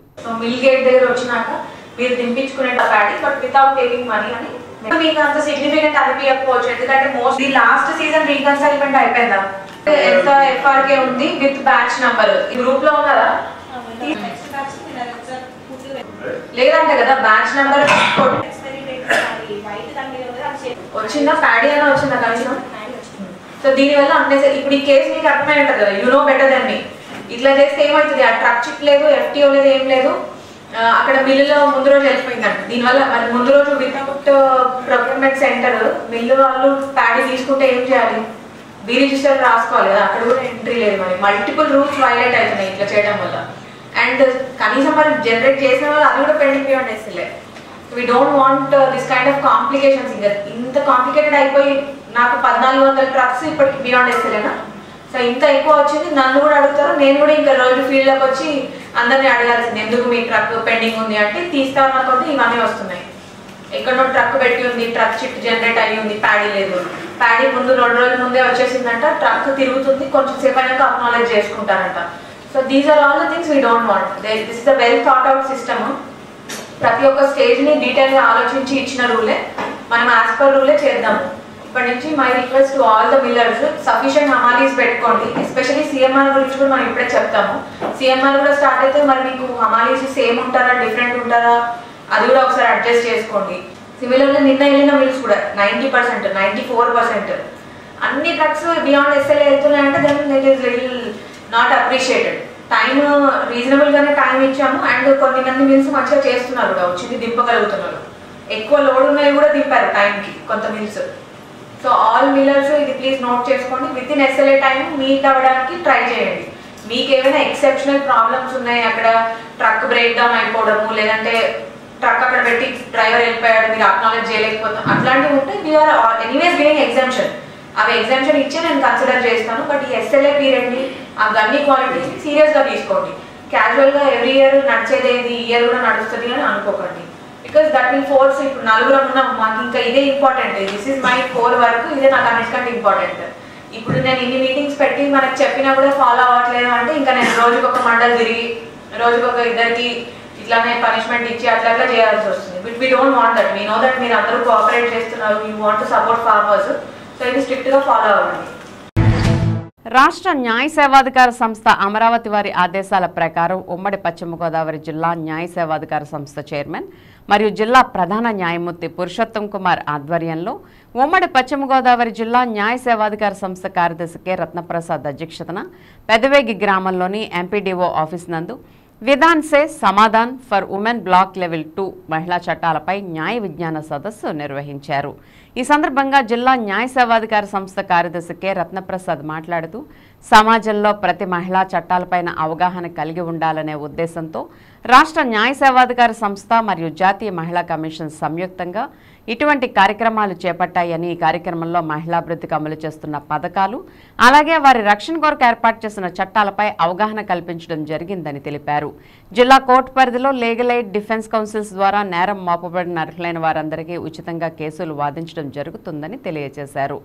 మీకు అంత సిగ్నిఫికెంట్ అనిపించకపోవచ్చు, ఎందుకంటే మోస్ట్లీ లాస్ట్ సీజన్ రీకన్సైల్మెంట్ అయిపోయిందా, ఎంత ఎఫ్ఆర్కే ఉంది విత్ బ్యాచ్ నంబర్ ఈ గ్రూప్ లో ఉన్నారా లేదంటే కదా బ్యాచ్ నంబర్ వచ్చిందా, ప్యాడీ అయినా వచ్చిందా కనీసం. సో దీనివల్ల అంటే ఇప్పుడు ఈ కేసు మీకు అర్థమై ఉంటుంది కదా, యు నో బెటర్ దెన్ మీ. ఇట్లా చేస్తే ఏమవుతుంది, ఆ ట్రక్ చిట్ లేదు, ఎఫ్టీఓ లేదు, ఏం లేదు, అక్కడ మిల్లులో ముందు రోజు వెళ్ళిపోయిందంట. దీనివల్ల మరి ముందు రోజు వితౌట్ ప్రొక్యూర్మెంట్ సెంటర్ మిల్లు వాళ్ళు ప్యాడీ తీసుకుంటే ఏం చేయాలి, బీ రిజిస్టర్ రాసుకోవాలి కదా, అక్కడ కూడా ఎంట్రీ లేదు. మరి మల్టిపుల్ రూల్స్ వైలేట్ అవుతున్నాయి ఇట్లా చేయడం వల్ల. అండ్ కనీసం మరి జనరేట్ చేసిన వాళ్ళు అది కూడా పెండింగ్ బియాండ్ వేస్తలే. We don't want this kind of complications. ఇంకా ఇంత కాంప్లికేటెడ్ అయిపోయి నాకు 1400 ట్రక్స్ ఇప్పటికి బియాండ్ వేస్తలేనా. సో ఇంత ఎక్కువ వచ్చింది, నన్ను కూడా అడుగుతారు, నేను కూడా ఇంకా రోజు ఫీల్డ్లోకి వచ్చి అందరినీ అడగాల్సింది ఎందుకు మీ ట్రక్ పెండింగ్ ఉంది అంటే తీస్తారన్న కొద్ది ఇవన్నీ వస్తున్నాయి. ఎక్కడో ట్రక్ పెట్టి ఉంది, ట్రక్ చిట్ జనరేట్ అయ్యి ఉంది, ప్యాడీ లేదు, ప్యాడీ ముందు 2 రోజుల ముందే వచ్చేసిందంట, ట్రక్ తిరుగుతుంది, కొంచెం సేపు అయినాక అక్నాలెడ్జ్ చేసుకుంటారంట. So these are all the things we don't want. This is the well thought out system. ప్రతి ఒక్క స్టేజ్ని డీటెయిల్గా ఆలోచించి ఇచ్చిన రూలే మనం యాజ్ పర్ రూలే చేద్దాము. ఇప్పటి నుంచి my request to all the millers, sufficient హమాలీస్ పెట్టుకోండి. ఎస్పెషల్లీ సిఎంఆర్ గురించి కూడా మనం ఇప్పుడే చెప్తాము. సిఎంఆర్ కూడా స్టార్ట్ అయితే మరి మీకు హమాలీస్ సేమ్ ఉంటారా, డిఫరెంట్ ఉంటారా, అది కూడా ఒకసారి అడ్జస్ట్ చేసుకోండి. సిమిలర్లీ నిన్న వెళ్ళిన మిల్స్ కూడా 90%, 94%. అన్ని ట్రక్స్ బియాండ్ ఎస్ఎల్ఏ వెళ్తున్నాయంటే then it is little not appreciated. Time reasonable గానే టైం ఇచ్చాము అండ్ కొన్ని మంది మిల్స్ మంచిగా చేస్తున్నారు కూడా, వచ్చింది దింపగలుగుతున్నారు. ఎక్కువ లోడ్ ఉన్నాయి కూడా దింపారు టైంకి కొంత మిల్స్. సో ఆల్ మిల్లర్స్ ఇది ప్లీజ్ నోట్ చేసుకోండి, with in SLA time meet అవ్వడానికి ట్రై చేయండి. మీకు ఏమైనా ఎక్సెప్షనల్ ప్రాబ్లమ్స్ ఉన్నాయి, అక్కడ ట్రక్ బ్రేక్ డౌన్ అయిపోవడము, లేదంటే ట్రక్ అక్కడ పెట్టి డ్రైవర్ వెళ్ళిపోయాడు మీరు అక్నాలెడ్జ్ చేయలేకపోతాం, అట్లాంటివి ఉంటే వీఆర్ ఎనీవేస్ గివింగ్ ఎగ్జామ్షన్. అవి ఎగ్జామ్షన్ ఇచ్చే నేను కన్సిడర్ చేస్తాను. బట్ ఈ ఎస్ఎల్ఏ పీరియడ్ని ఆ గన్ని క్వాలిటీస్ని సీరియస్గా తీసుకోండి. క్యాజువల్గా ఎవ్రీ ఇయర్ నడిచేది ఈ ఇయర్ కూడా నడుస్తుంది అని అనుకోకండి. Because that will force. ఇప్పుడు నలుగురం ఉన్నాం, మాకు ఇంకా ఇదే important, this is my core work, ఇదే నాకు అన్నిటికంటే ఇంపార్టెంట్. ఇప్పుడు నేను ఇన్ని మీటింగ్స్ పెట్టి మనకు చెప్పినా కూడా ఫాలో అవ్వట్లేదు అంటే ఇంకా నేను రోజుకొక 1 మండల్ తిరిగి రోజుకొక 2 ఇట్లానే పనిష్మెంట్ ఇచ్చి అట్లా చేయాల్సి వస్తుంది. But we don't want that. We know that మీరు అందరూ కోఆపరేట్ చేస్తున్నారు, you want to support farmers. So ఇది స్ట్రిక్ట్గా ఫాలో అవ్వండి. రాష్ట్ర న్యాయ సేవాధికార సంస్థ అమరావతి వారి ఆదేశాల ప్రకారం ఉమ్మడి పశ్చిమ గోదావరి జిల్లా న్యాయ సేవాధికార సంస్థ చైర్మన్ మరియు జిల్లా ప్రధాన న్యాయమూర్తి పురుషోత్తం కుమార్ ఆధ్వర్యంలో ఉమ్మడి పశ్చిమ గోదావరి జిల్లా న్యాయ సేవాధికార సంస్థ కార్యదర్శి కె రత్నప్రసాద్ అధ్యక్షతన పెదవేగి గ్రామంలోని ఎంపీడీఓ ఆఫీస్ నందు Vidhan se Samadhan for women block level 2 మహిళా చట్టాలపై న్యాయ విజ్ఞాన సదస్సు నిర్వహించారు. ఈ సందర్భంగా జిల్లా న్యాయ సేవాధికార సంస్థ కార్యదర్శి కె రత్నప్రసాద్ మాట్లాడుతూ సమాజంలో ప్రతి మహిళా చట్టాలపైన అవగాహన కలిగి ఉండాలనే ఉద్దేశంతో రాష్ట్ర న్యాయ సేవాధికార సంస్థ మరియు జాతీయ మహిళా కమిషన్ సంయుక్తంగా ఇటువంటి కార్యక్రమాలు చేపట్టాయని, ఈ కార్యక్రమంలో మహిళాభివృద్ధికి అమలు చేస్తున్న పథకాలు అలాగే వారి రక్షణ కొరకు ఏర్పాటు చేసిన చట్టాలపై అవగాహన కల్పించడం జరిగిందని తెలిపారు. జిల్లా కోర్టు పరిధిలో లీగల్ ఎయిడ్ డిఫెన్స్ కౌన్సిల్స్ ద్వారా నేరం మోపబడిన అర్హులైన వారందరికీ ఉచితంగా కేసులు వాదించడం జరుగుతుందని తెలియజేశారు.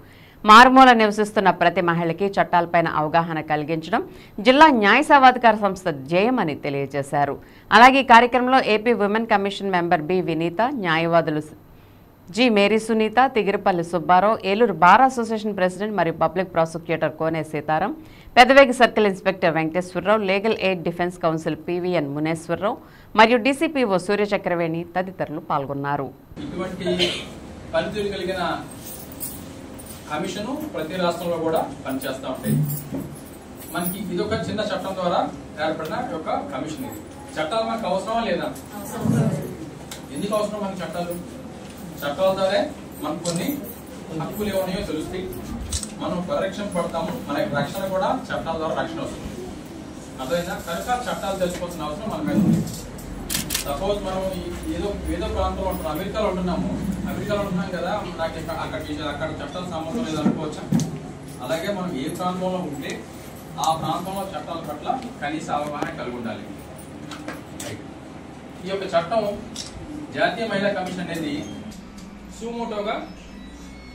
మారుమూల నివసిస్తున్న ప్రతి మహిళకి చట్టాలపైన అవగాహన కలిగించడం జిల్లా న్యాయ సేవాధికార సంస్థ ధ్యేయమని తెలియజేశారు. అలాగే ఈ కార్యక్రమంలో AP women commission member B Vineetha, న్యాయవాదులు G Mary Sunitha, Tigiripalli Subbarao, Eluru bar association president మరియు public prosecutor Kone Sitaram, Pedavegi circle inspector Venkateswararao, legal aid defence counsel PVN Muneswararao మరియు డీసీపీఓ సూర్యచక్రవేణి తదితరులు పాల్గొన్నారు. పనితీరు కలిగిన కమిషను ప్రతి రాష్ట్రంలో కూడా పనిచేస్తూ ఉంటాయి. మనకి ఇది ఒక చిన్న చట్టం ద్వారా ఏర్పడిన ఒక కమిషన్. ఇది చట్టాలు మనకు అవసరమా లేదా? ఎందుకు అవసరం మనకి చట్టాలు? చట్టాల ద్వారా మనకు కొన్ని హక్కులు ఏమన్నాయో తెలుస్తాయి, మనం పరిరక్షణ పడతాము, మన రక్షణ కూడా చట్టాల ద్వారా రక్షణ వస్తుంది. అదైనా కనుక చట్టాలు తెలుసుకోవాల్సిన అవసరం మన మీద ఉంది. సపోజ్ మనం ఏదో ప్రాంతంలో ఉంటున్నాం, అమెరికాలో ఉంటున్నాం కదా, నాకు అక్కడ చట్టాల సంబంధం లేదు అనుకోవచ్చా? అలాగే మనం ఏ ప్రాంతంలో ఉంటే ఆ ప్రాంతంలో చట్టాల పట్ల కనీస అవగాహన కలిగి ఉండాలి. ఈ యొక్క చట్టం జాతీయ మహిళా కమిషన్ అనేది సూమోటోగా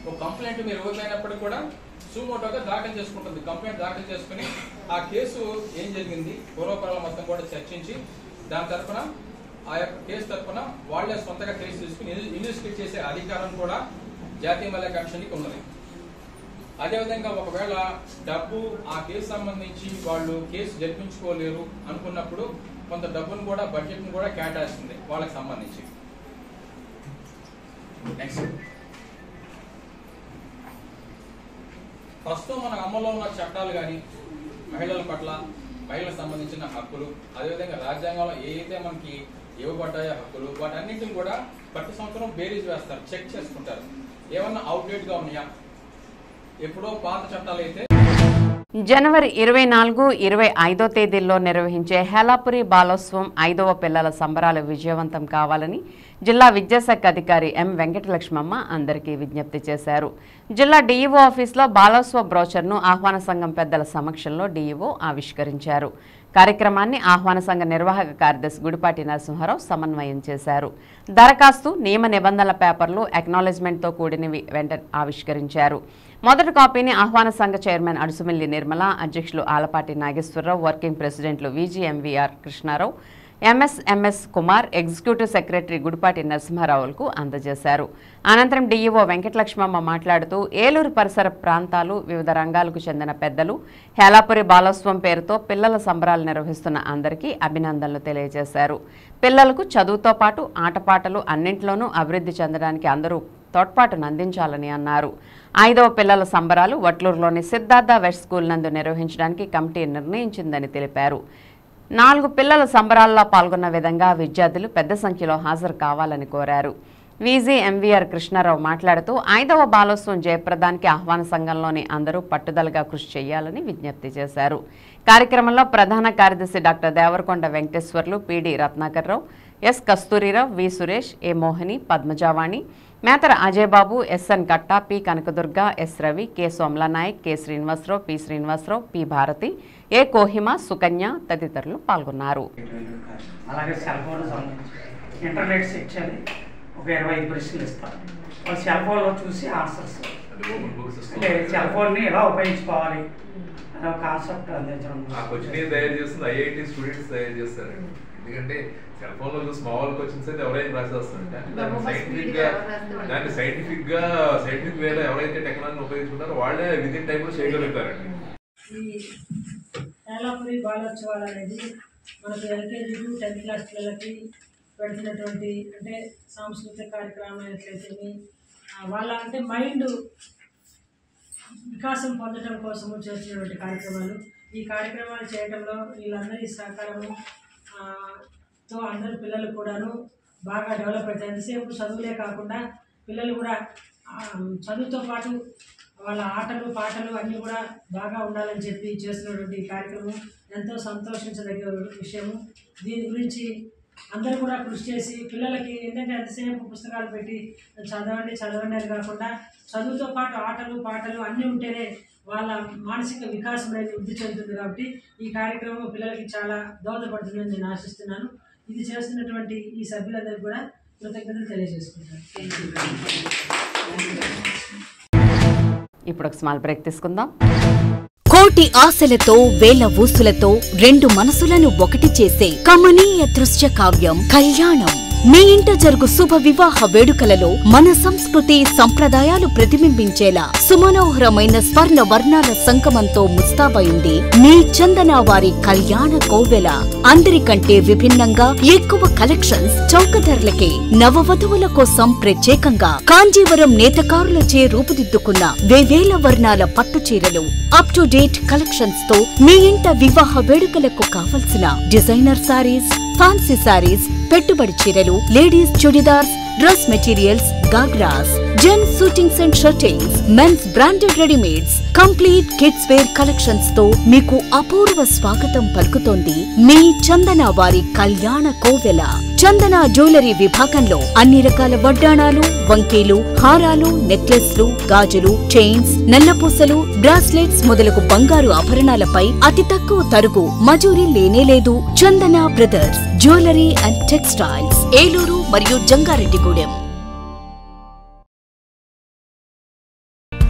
ఒక కంప్లైంట్ మీరు ఎవరికైనప్పటికీ కూడా సూమోటోగా దాఖలు చేసుకుంటుంది. కంప్లైంట్ దాఖలు చేసుకుని ఆ కేసు ఏం జరిగింది పూర్వపరాల మొత్తం కూడా చర్చించి దాని తరఫున ఆ యొక్క కేసు తరఫున వాళ్లే సొంతగా కేసు తీసుకుని ఇన్వెస్టిగేట్ చేసే అధికారం కూడా జాతీయ మహిళా కమిషన్కి ఉన్నది. అదేవిధంగా ఒకవేళ డబ్బు ఆ కేసు సంబంధించి వాళ్ళు కేసు జరిపించుకోలేరు అనుకున్నప్పుడు కొంత డబ్బును కూడా బడ్జెట్ను కూడా కేటాయిస్తుంది వాళ్ళకి సంబంధించి. నెక్స్ట్, ప్రస్తుతం మన అమల్లో ఉన్న చట్టాలు కానీ మహిళల పట్ల మహిళలకు సంబంధించిన హక్కులు, అదేవిధంగా రాజ్యాంగంలో ఏదైతే మనకి ఇవ్వబడ్డాయో హక్కులు, వాటన్నింటిని కూడా ప్రతి సంవత్సరం బేరీజ్ వేస్తారు, చెక్ చేసుకుంటారు. ఏమన్నా అవుట్డేట్ గా ఉన్నాయా? ఎప్పుడో పాత చట్టాలు అయితే జనవరి 24, 25 తేదీల్లో నిర్వహించే హేలాపురి బాలోత్సవం 5వ పిల్లల సంబరాలు విజయవంతం కావాలని జిల్లా విద్యాశాఖ అధికారి ఎం వెంకటలక్ష్మమ్మ అందరికీ విజ్ఞప్తి చేశారు. జిల్లా డీఈఓ ఆఫీసులో బాలోత్సవ బ్రోచర్ను ఆహ్వాన సంఘం పెద్దల సమక్షంలో డీఈఓ ఆవిష్కరించారు. కార్యక్రమాన్ని ఆహ్వాన సంఘ నిర్వాహక కార్యదర్శి గుడిపాటి నరసింహారావు సమన్వయం చేశారు. దరఖాస్తు, నియమ నిబంధనల పేపర్లు అక్నాలెడ్జ్మెంట్తో కూడినవి వెంటనే ఆవిష్కరించారు. మొదటి కాపీని ఆహ్వాన సంఘ చైర్మన్ అడుసుమిల్లి నిర్మల, అధ్యక్షులు ఆలపాటి నాగేశ్వరరావు, వర్కింగ్ ప్రెసిడెంట్లు VGMVR Krishnarao, MS Kumar executive secretary Gudipati నరసింహారావులకు అందజేశారు. అనంతరం డీఈఓ వెంకటలక్ష్మమ్మ మాట్లాడుతూ ఏలూరు పరిసర ప్రాంతాలు వివిధ రంగాలకు చెందిన పెద్దలు హేలాపురి బాలోత్సవం పేరుతో పిల్లల సంబరాలు నిర్వహిస్తున్న అందరికీ అభినందనలు తెలియజేశారు. పిల్లలకు చదువుతో పాటు ఆటపాటలు అన్నింటిలోనూ అభివృద్ధి చెందడానికి అందరూ తోడ్పాటును అందించాలని అన్నారు. 5వ పిల్లల సంబరాలు వట్లూరులోని సిద్ధార్థ వెస్ట్ స్కూల్ నందు నిర్వహించడానికి కమిటీ నిర్ణయించిందని తెలిపారు. 4 పిల్లల సంబరాల్లో పాల్గొన్న విధంగా విద్యార్థులు పెద్ద సంఖ్యలో హాజరు కావాలని కోరారు. వీజీ ఎంవీఆర్ కృష్ణారావు మాట్లాడుతూ 5వ బాలోత్సవం జయప్రదానికి ఆహ్వాన సంఘంలోని అందరూ పట్టుదలగా కృషి చేయాలని విజ్ఞప్తి చేశారు. కార్యక్రమంలో ప్రధాన కార్యదర్శి doctor Devarakonda Venkateswarlu, PD Ratnakarrao, S Kasturirao, V Suresh, A Mohini, Padmajavani, Methara Ajayababu, SN Katta, P Kanakadurga, S Ravi, K Somalanayak, K Srinivasarao, P Srinivasarao, P Bharathi, A Kohima, Sukanya తదితరులు పాల్గొన్నారు. అలాగే సెల్ ఫోన్ ఇంటర్నెట్ సెక్షన్ ఒక 25 ప్రశ్నలు ఇస్తారు. వాళ్ళు సెల్ ఫోన్లో చూసి ఆన్సర్స్ అంటే సెల్ ఫోన్ని ఎలా ఉపయోగించుకోవాలి అనే ఒక కాన్సెప్ట్ అందించడం. ఆ క్వశ్చన్ తయారు చేస్తుంది ఐఐటి స్టూడెంట్స్ తయారు చేస్తారండి. ఎందుకంటే సెల్ ఫోన్ లో చూసి మామూలు క్వశ్చన్స్ అయితే ఎవరైనా రాసేస్తారు. దాన్ని సైంటిఫిక్ వేలో ఎవరైతే టెక్నాలజీ ఉపయోగించుకుంటారో వాళ్ళే విదిన్ టైంలో చేయగలుగుతారండి. ఈ హేలాపురి బాలోత్సవాలు అనేది మనకు ఎల్కేజీ టు 10th క్లాస్ పిల్లలకి పెడుతున్నటువంటి అంటే సాంస్కృతిక కార్యక్రమం ఎట్లయితే వాళ్ళ అంటే మైండ్ వికాసం పొందడం కోసము చేస్తున్నటువంటి కార్యక్రమాలు. ఈ కార్యక్రమాలు చేయడంలో వీళ్ళందరి సహకారము తో అందరు పిల్లలు కూడాను బాగా డెవలప్ అవుతాయి. ఎంతసేపు చదువులే కాకుండా పిల్లలు కూడా చదువుతో పాటు వాళ్ళ ఆటలు పాటలు అన్నీ కూడా బాగా ఉండాలని చెప్పి చేస్తున్నటువంటి ఈ కార్యక్రమం ఎంతో సంతోషించదగ్గ విషయము. దీని గురించి అందరూ కూడా కృషి చేసి పిల్లలకి ఏంటంటే ఎంతసేపు పుస్తకాలు పెట్టి చదవండి అని కాకుండా చదువుతో పాటు ఆటలు పాటలు అన్నీ ఉంటేనే వాళ్ళ మానసిక వికాసం అనేది వృద్ధి చెందుతుంది. కాబట్టి ఈ కార్యక్రమం పిల్లలకి చాలా దోహదపడుతుందని నేను ఆశిస్తున్నాను. ఇది చేస్తున్నటువంటి ఈ సభ్యులందరికీ కూడా కృతజ్ఞతలు తెలియజేసుకుంటాను. ఇప్పుడు ఒక స్మాల్ బ్రేక్ తీసుకుందాం. కోటి ఆశలతో వేల ఊసులతో 2 మనసులను ఒకటి చేసే కమనీయ దృశ్య కావ్యం కళ్యాణం. మీ ఇంట జరుగు శుభ వివాహ వేడుకలలో మన సంస్కృతి సంప్రదాయాలు ప్రతిబింబించేలా సుమనోహరమైన స్వర్ణ వర్ణాల సంగమంతో ముస్తాబైంది మీ చందన వారి కళ్యాణ కోవెల. అందరికంటే విభిన్నంగా ఎక్కువ కలెక్షన్స్ చౌక ధరలకే నవవధువుల కోసం ప్రత్యేకంగా కాంజీవరం నేతకారులచే రూపుదిద్దుకున్న వేవేల వర్ణాల పట్టు చీరలు, అప్ టు డేట్ కలెక్షన్స్ తో మీ ఇంట వివాహ వేడుకలకు కావలసిన డిజైనర్ సారీస్, ఫ్యాన్సీ సారీస్, పెట్టుబడి చీరలు, ladies churidars, dress materials, ghagras, gents suitings and shirtings, men's branded readymades, complete kids wear collections తో మీకు అపూర్వ స్వాగతం పలుకుతోంది మీ చందన వారి కళ్యాణ కోవెల. చందన జ్యువెలరీ విభాగంలో అన్ని రకాల వడ్డాణాలు, వంకీలు, హారాలు, నెక్లెస్లు, గాజులు, చైన్స్, నల్లపూసలు, బ్రాస్లెట్స్ మొదలగు బంగారు ఆభరణాలపై అతి తక్కువ తరుగు మజూరీ లేనేలేదు. Chandana brothers jewellery and textiles, Eluru మరియు జంగారెడ్డిగూడెం.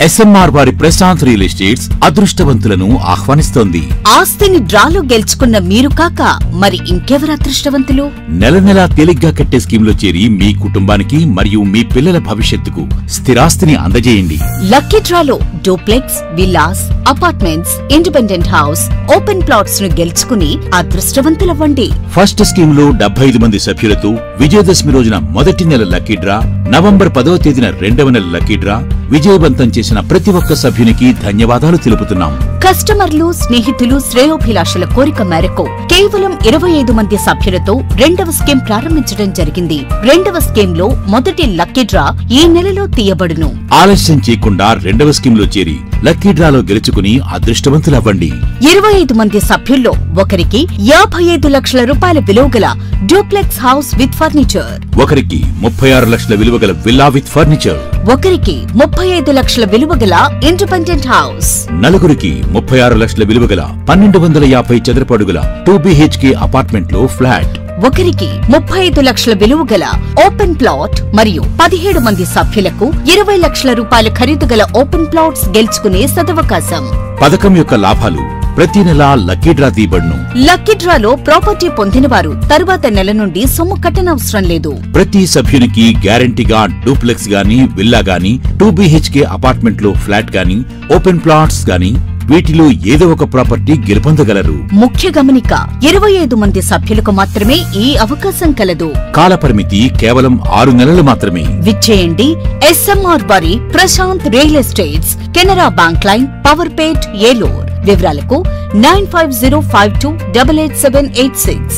ఎస్ఎంఆర్ వారి ప్రశాంత్ రియల్ ఎస్టేట్స్ అదృష్టవంతులను ఆహ్వానిస్తోంది. ఆస్తిని డ్రాలో గెలుచుకున్న మీరు కాక మరి ఇంకెవరు అదృష్టవంతులు? నెల నెలా తేలిగ్గా కట్టే స్కీమ్ లో చేరి మీ కుటుంబానికి మరియు మీ పిల్లల భవిష్యత్తుకు స్థిరాస్తిని అందజేయండి. లక్కీ డ్రాలో duplex, villas, apartments, independent house, open plots ను గెలుచుకుని అదృష్టవంతులవ్వండి. ఫస్ట్ స్కీమ్ లో 75 మంది సభ్యులతో విజయదశమి రోజున మొదటి నెల లక్కీ డ్రా, నవంబర్ 10వ తేదీన 2వ నెల లక్కీ డ్రా విజయవంతం చేసిన ప్రతి ఒక్క సభ్యునికి ధన్యవాదాలు తెలుపుతున్నాం. కస్టమర్లు, స్నేహితులు, శ్రేయోభిలాషుల కోరిక మేరకు కేవలం 25 మంది సభ్యులతో 2వ స్కీమ్ ప్రారంభించడం జరిగింది. 2వ స్కీమ్ లో మొదటి లక్కీ డ్రా ఈ నెలలో తీయబడును. ఆలస్యం చేయకుండా 2వ స్కీమ్ లో చేరి లక్కీ డ్రాలో గెలుచుకుని అదృష్టవంతులవ్వండి. 25 మంది సభ్యుల్లో ఒకరికి 55 లక్షల రూపాయల విలువగల డూప్లెక్స్ హౌస్ విత్ ఫర్నిచర్, ఒకరికి 36 లక్షల విలువగల విల్లా విత్ ఫర్నిచర్, ఒకరికి 35 లక్షల విలువగల ఇండిపెండెంట్ హౌస్, నలుగురికి 36 లక్షల విలువగల 1250 చదరపు అడుగుల 2 BHK అపార్ట్మెంట్ లో ఫ్లాట్, ఒకరికి 35 లక్షల విలువగల ఓపెన్ ప్లాట్ మరియు 17 మంది సభ్యులకు 20 లక్షల రూపాయల ఖరీదు గల ఓపెన్ ప్లాట్స్ గెలుచుకునే సదవకాశం. పథకం యొక్క లాభాలు ప్రతి నెలా లక్కీ డ్రా తీయబడును. లక్కీ డ్రాలో ప్రాపర్టీ పొందినవారు తరువాత నెల నుండి సొమ్ము కట్టనవసరం లేదు. ప్రతి సభ్యునికి గ్యారంటీగా డూప్లెక్స్ గాని, విల్లా గాని, 2 BHK అపార్ట్మెంట్ లో ఫ్లాట్ గాని, ఓపెన్ ప్లాట్స్ గాని వీటిలో ఏదో ఒక ప్రాపర్టీ గెలుపొందగలరు. ముఖ్య గమనిక 25 మంది సభ్యులకు మాత్రమే ఈ అవకాశం కలదు. కాలపరిమితి కేవలం 6 నెలలు మాత్రమే. విచ్చేయండి SMR వారి Prashant real estates, Canara bank line, Powerpet, Eluru. వివరాలకు 9505288786.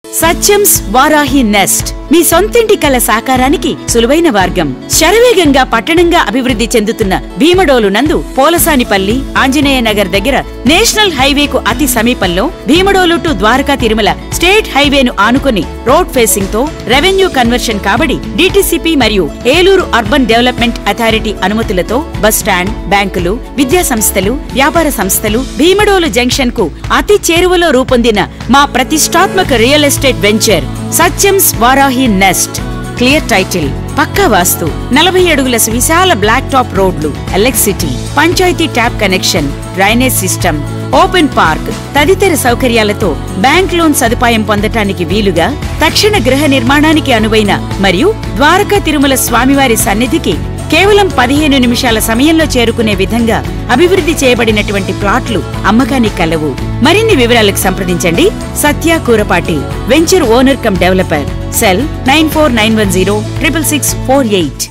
సత్యంస్ వారాహి నెస్ట్ మీ సొంతింటి కల సాకారానికి సులువైన మార్గం. శరవేగంగా పట్టణంగా అభివృద్ధి చెందుతున్న భీమడోలు నందు పోలసానిపల్లి ఆంజనేయ నగర్ దగ్గర నేషనల్ హైవేకు అతి సమీపంలో భీమడోలు టు ద్వారకా తిరుమల స్టేట్ హైవేను ఆనుకుని రోడ్ ఫేసింగ్ తో రెవెన్యూ కన్వర్షన్ కాబడి DTCP మరియు ఏలూరు అర్బన్ డెవలప్మెంట్ అథారిటీ అనుమతులతో బస్ స్టాండ్, బ్యాంకులు, విద్యా సంస్థలు, వ్యాపార సంస్థలు భీమడోలు జంక్షన్ కు అతి చేరువలో రూపొందిన మా ప్రతిష్టాత్మక real estate venture Satyam's Varahi nest. Clear title, పక్కా వాస్తు, 40 అడుగుల విశాల బ్లాక్ టాప్ రోడ్లు, electricity, panchayat tap connection, drainage system, open park తదితర సౌకర్యాలతో బ్యాంక్ లోన్ సదుపాయం పొందటానికి వీలుగా తక్షణ గృహ నిర్మాణానికి అనువైన మరియు ద్వారకా తిరుమల స్వామివారి సన్నిధికి కేవలం 15 నిమిషాల సమయంలో చేరుకునే విధంగా అభివృద్ధి చేయబడినటువంటి ప్లాట్లు అమ్మకానికి కలవు. మరిన్ని వివరాలకు సంప్రదించండి Satya Kurapati, venture owner cum developer. Cell 9491066648.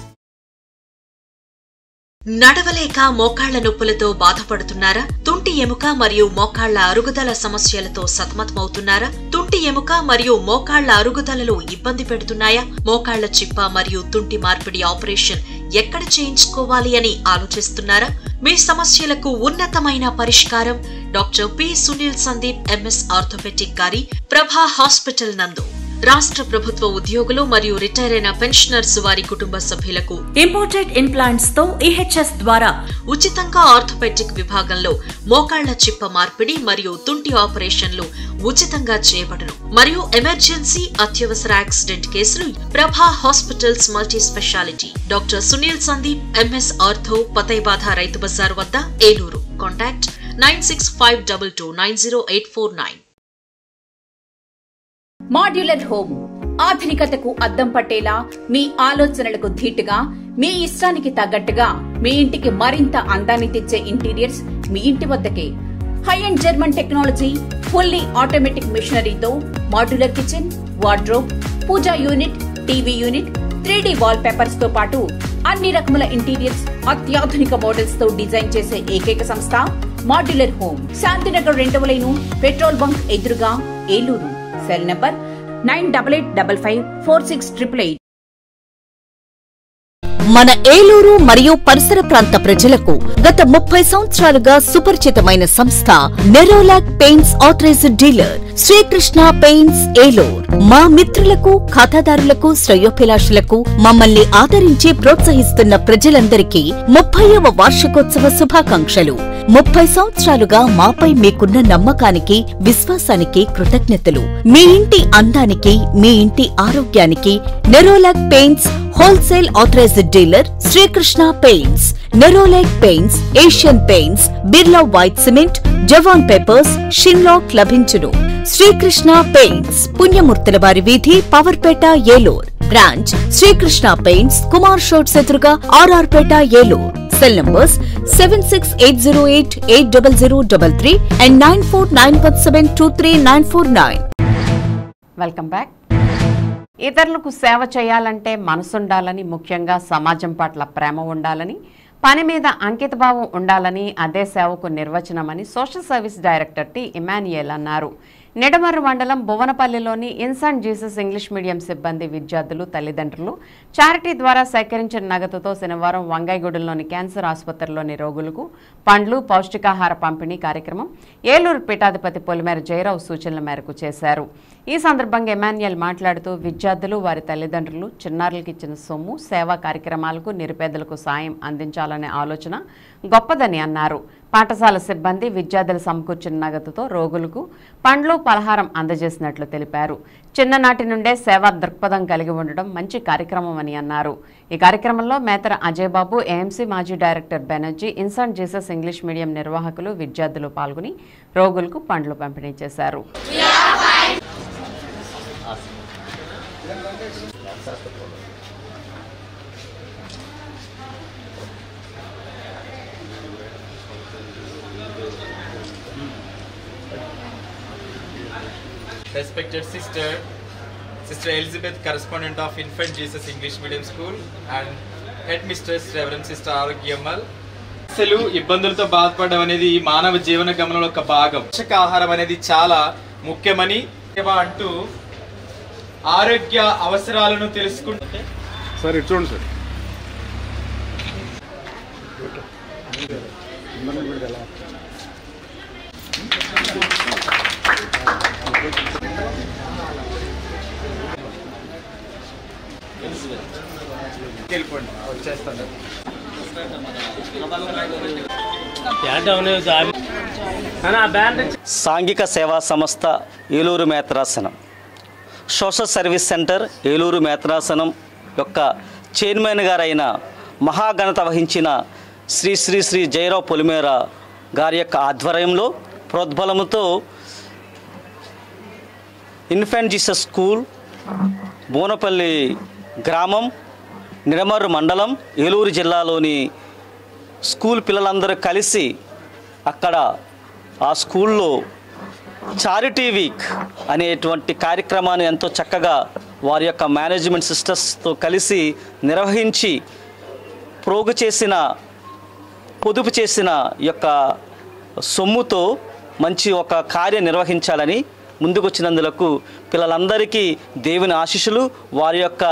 నడవలేక మోకాళ్ల నొప్పులతో బాధపడుతున్నారా? తుంటి ఎముక మరియు మోకాళ్ల అరుగుదల సమస్యలతో సతమతమవుతున్నారా? తుంటి ఎముక మరియు మోకాళ్ల అరుగుదలలో ఇబ్బంది పెడుతున్నాయా? మోకాళ్ల చిప్ప మరియు తుంటి మార్పిడి ఆపరేషన్ ఎక్కడ చేయించుకోవాలి అని ఆలోచిస్తున్నారా? మీ సమస్యలకు ఉన్నతమైన పరిష్కారం doctor P. Sunil Sandeep MS orthopaedic గారి ప్రభా హాస్పిటల్ నందు. రాష్ట్ర ప్రభుత్వ ఉద్యోగులు మరియు రిటైర్ అయిన పెన్షనర్స్ వారి కుటుంబ సభ్యులకు ఇంపోర్టెడ్ ఇంప్లాంట్స్ తో EHS ద్వారా ఉచితంగా ఆర్థోపెటిక్ విభాగంలో మోకాళ్ల చిప్ప మార్పిడి మరియు తుంటి ఆపరేషన్లు ఉచితంగా చేయబడును. మరియు ఎమర్జెన్సీ అత్యవసర యాక్సిడెంట్ కేసులు Prabha hospitals multi speciality. Doctor Sunil Sandeep MS ortho, పతైబాధ రైతు బజార్ వద్ద, ఏలూరు. కాంటాక్ట్ 9652290849. మాడ్యులర్ హోమ్ ఆధునికతకు అద్దం పట్టేలా, మీ ఆలోచనలకు ధీటుగా, మీ ఇష్టానికి తగ్గట్టుగా మీ ఇంటికి మరింత అందాన్ని తెచ్చే ఇంటీరియర్స్ మీ ఇంటి వద్దకే. High and German technology, fully automatic మిషనరీతో modular kitchen, wardrobe, pooja unit, TV unit, 3D wall papers తో పాటు అన్ని రకముల ఇంటీరియర్స్ అత్యాధునిక మోడల్స్ తో డిజైన్ చేసే ఏకైక సంస్థ మాడ్యులర్ హోమ్. శాంతినగర్ 2వ లైను, పెట్రోల్ బంక్ ఎదురుగా, ఏలూరు. Cell number 9855468888. మన ఏలూరు మరియు పరిసర ప్రాంత ప్రజలకు గత 30 సంవత్సరాలుగా సుపరిచితమైన సంస్థ Nerolac paints authorised dealer Srikrishna paints, Eluru. మా మిత్రులకు, ఖాతాదారులకు, శ్రేయోభిలాషులకు, మమ్మల్ని ఆదరించి ప్రోత్సహిస్తున్న ప్రజలందరికీ 30వ వార్షికోత్సవ శుభాకాంక్షలు. 30 సంవత్సరాలుగా మాపై మీకున్న నమ్మకానికి, విశ్వాసానికి కృతజ్ఞతలు. మీ ఇంటి అందానికి, మీ ఇంటి ఆరోగ్యానికి Nerolac paints wholesale authorised dealer Srikrishna paints. Nerolac paints, Asian paints, Birla white cement, జవాన్ పేపర్స్, షిన్లాక్ లభించును. శ్రీకృష్ణ పెయింట్స్, పుణ్యమూర్తుల వారి వీధి, Powerpet, Eluru. Branch Srikrishna paints, Kumar shots ఎదురుగా, RR Peta, Eluru. Cell numbers 7680880033 and 9491723949. Welcome back. ఇతరులకు సేవ చేయాలంటే మనసుండాలని, ముఖ్యంగా సమాజం పట్ల ప్రేమ ఉండాలని, పని మీద అంకితభావం ఉండాలని, అదే సేవకు నిర్వచనమని social service director T. Emmanuel అన్నారు. నిడమర్రు మండలం భువనపల్లిలోని ఇన్సెంట్ జీసస్ ఇంగ్లీష్ మీడియం సిబ్బంది, విద్యార్థులు, తల్లిదండ్రులు చారిటీ ద్వారా సేకరించిన నగదుతో శనివారం వంగాయగూడెంలోని క్యాన్సర్ ఆసుపత్రిలోని రోగులకు పండ్లు, పౌష్టికాహార పంపిణీ కార్యక్రమం ఏలూరు పీఠాధిపతి పొలిమేర జయరావు సూచనల మేరకు చేశారు. ఈ సందర్భంగా ఇమాన్యుయల్ మాట్లాడుతూ విద్యార్థులు, వారి తల్లిదండ్రులు చిన్నారులకు ఇచ్చిన సొమ్ము సేవా కార్యక్రమాలకు, నిరుపేదలకు సాయం అందించాలనే ఆలోచన గొప్పదని అన్నారు. పాఠశాల సిబ్బంది విద్యార్థులు సమకూర్చిన నగదుతో రోగులకు పండ్లు పలహారం అందజేసినట్లు తెలిపారు. చిన్ననాటి నుండే సేవా దృక్పథం కలిగి ఉండడం మంచి కార్యక్రమం అని అన్నారు. ఈ కార్యక్రమంలో మేతర అజయ్ బాబు, ఏఎంసీ మాజీ director Banerjee, insert Jesus English medium నిర్వాహకులు, విద్యార్థులు పాల్గొని రోగులకు పండ్లు పంపిణీ చేశారు. Respected Sister Elizabeth, correspondent of Infant Jesus English Medium School, and Headmistress Reverend Sister Arugyamal. అసలు ఇబ్బందులతో బాధపడడం అనేది మానవ జీవన గమనంలో ఒక భాగం. పోషకాహారం అనేది చాలా ముఖ్యమని అంటూ ఆరోగ్య అవసరాలను తెలుసుకుంటే సార్ ఇటు చూడండి సార్. సాంఘిక సేవా సంస్థ ఏలూరు మేత్రాసనం, సోషల్ సర్వీస్ సెంటర్ ఏలూరు మేత్రాసనం యొక్క చైర్మన్ గారైన మహాఘనత వహించిన శ్రీ శ్రీ శ్రీ జయరావు పొలిమేర గారి యొక్క ఆధ్వర్యంలో ప్రోద్బలముతో ఇన్ఫెంట్ జీసస్ స్కూల్, బోనపల్లి గ్రామం, నిడమర్రు మండలం, ఏలూరు జిల్లాలోని స్కూల్ పిల్లలందరూ కలిసి అక్కడ ఆ స్కూల్లో చారిటీ వీక్ అనేటువంటి కార్యక్రమాన్ని ఎంతో చక్కగా వారి యొక్క మేనేజ్మెంట్ సిస్టర్స్తో కలిసి నిర్వహించి పొదుపు చేసిన యొక్క సొమ్ముతో మంచి ఒక కార్యం నిర్వహించాలని ముందుకొచ్చినందులకు పిల్లలందరికీ దేవుని ఆశీస్సులు, వారి యొక్క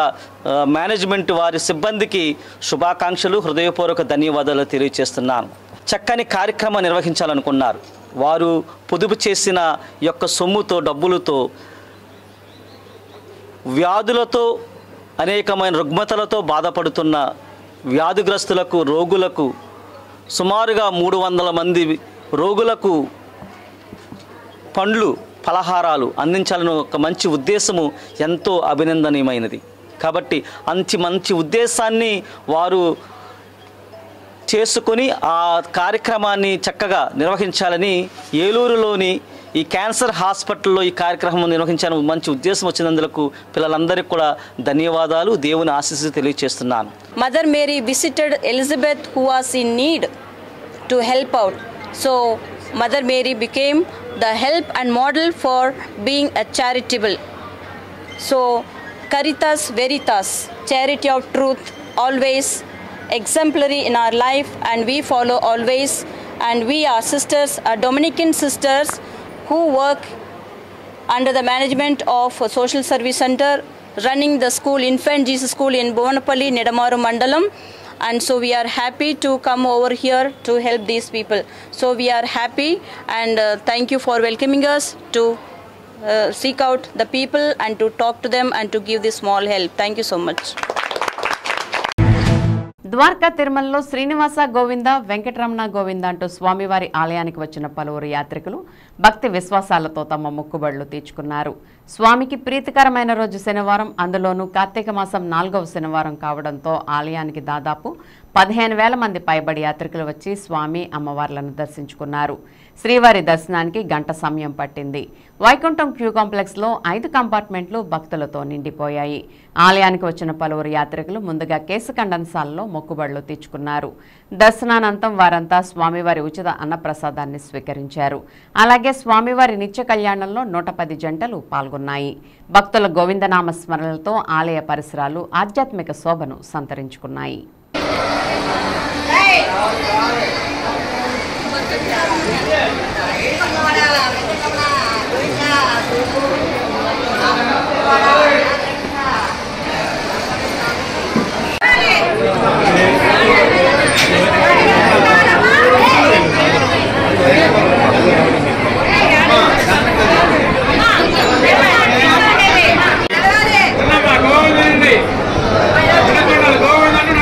మేనేజ్మెంట్ వారి సిబ్బందికి శుభాకాంక్షలు, హృదయపూర్వక ధన్యవాదాలు తెలియజేస్తున్నాను. చక్కని కార్యక్రమం నిర్వహించాలనుకున్నారు. వారు పొదుపు చేసిన యొక్క సొమ్ముతో, డబ్బులతో వ్యాధులతో, అనేకమైన రుగ్మతలతో బాధపడుతున్న వ్యాధిగ్రస్తులకు, రోగులకు సుమారుగా 300 మంది రోగులకు పండ్లు పలహారాలు అందించాలని ఒక మంచి ఉద్దేశము ఎంతో అభినందనీయమైనది. కాబట్టి మంచి ఉద్దేశాన్ని వారు చేసుకొని ఆ కార్యక్రమాన్ని చక్కగా నిర్వహించాలని ఏలూరులోని ఈ క్యాన్సర్ హాస్పిటల్లో ఈ కార్యక్రమం నిర్వహించాలని మంచి ఉద్దేశం వచ్చినందుకు పిల్లలందరికీ కూడా ధన్యవాదాలు, దేవుని ఆశీస్సులు తెలియజేస్తున్నాను. Mother Mary visited Elizabeth, who was in need, to help out. So Mother Mary became the help and model for being a charitable. So Caritas Veritas, charity of truth, always exemplary in our life, and we follow always. And we are sisters, are Dominican sisters who work under the management of a social service center, running the school, Infant Jesus School in Bonapalli, Nedamaru Mandalam. And so we are happy to come over here to help these people. So we are happy, and thank you for welcoming us to seek out the people and to talk to them and to give this small help. Thank you so much. Dwaraka తిరుమలలో శ్రీనివాస గోవింద, వెంకటరమణ గోవింద అంటూ స్వామివారి ఆలయానికి వచ్చిన పలువురు యాత్రికులు భక్తి విశ్వాసాలతో తమ మొక్కుబడులు తీర్చుకున్నారు. స్వామికి ప్రీతికరమైన రోజు శనివారం, అందులోనూ కార్తీక మాసం 4వ శనివారం కావడంతో ఆలయానికి దాదాపు 15,000 మంది పైబడి యాత్రికులు వచ్చి స్వామి, అమ్మవార్లను దర్శించుకున్నారు. శ్రీవారి దర్శనానికి గంట సమయం పట్టింది. వైకుంఠం క్యూ కాంప్లెక్స్లో 5 కంపార్ట్మెంట్లు భక్తులతో నిండిపోయాయి. ఆలయానికి వచ్చిన పలువురు యాత్రికులు ముందుగా కేశఖండనశాలలో మొక్కుబడులు తీర్చుకున్నారు. దర్శనానంతరం వారంతా స్వామివారి ఉచిత అన్నప్రసాదాన్ని స్వీకరించారు. అలాగే స్వామివారి నిత్య కళ్యాణంలో 110 జంటలు పాల్గొన్నాయి. భక్తుల గోవిందనామ స్మరణలతో ఆలయ పరిసరాలు ఆధ్యాత్మిక శోభను సంతరించుకున్నాయి. గోవింద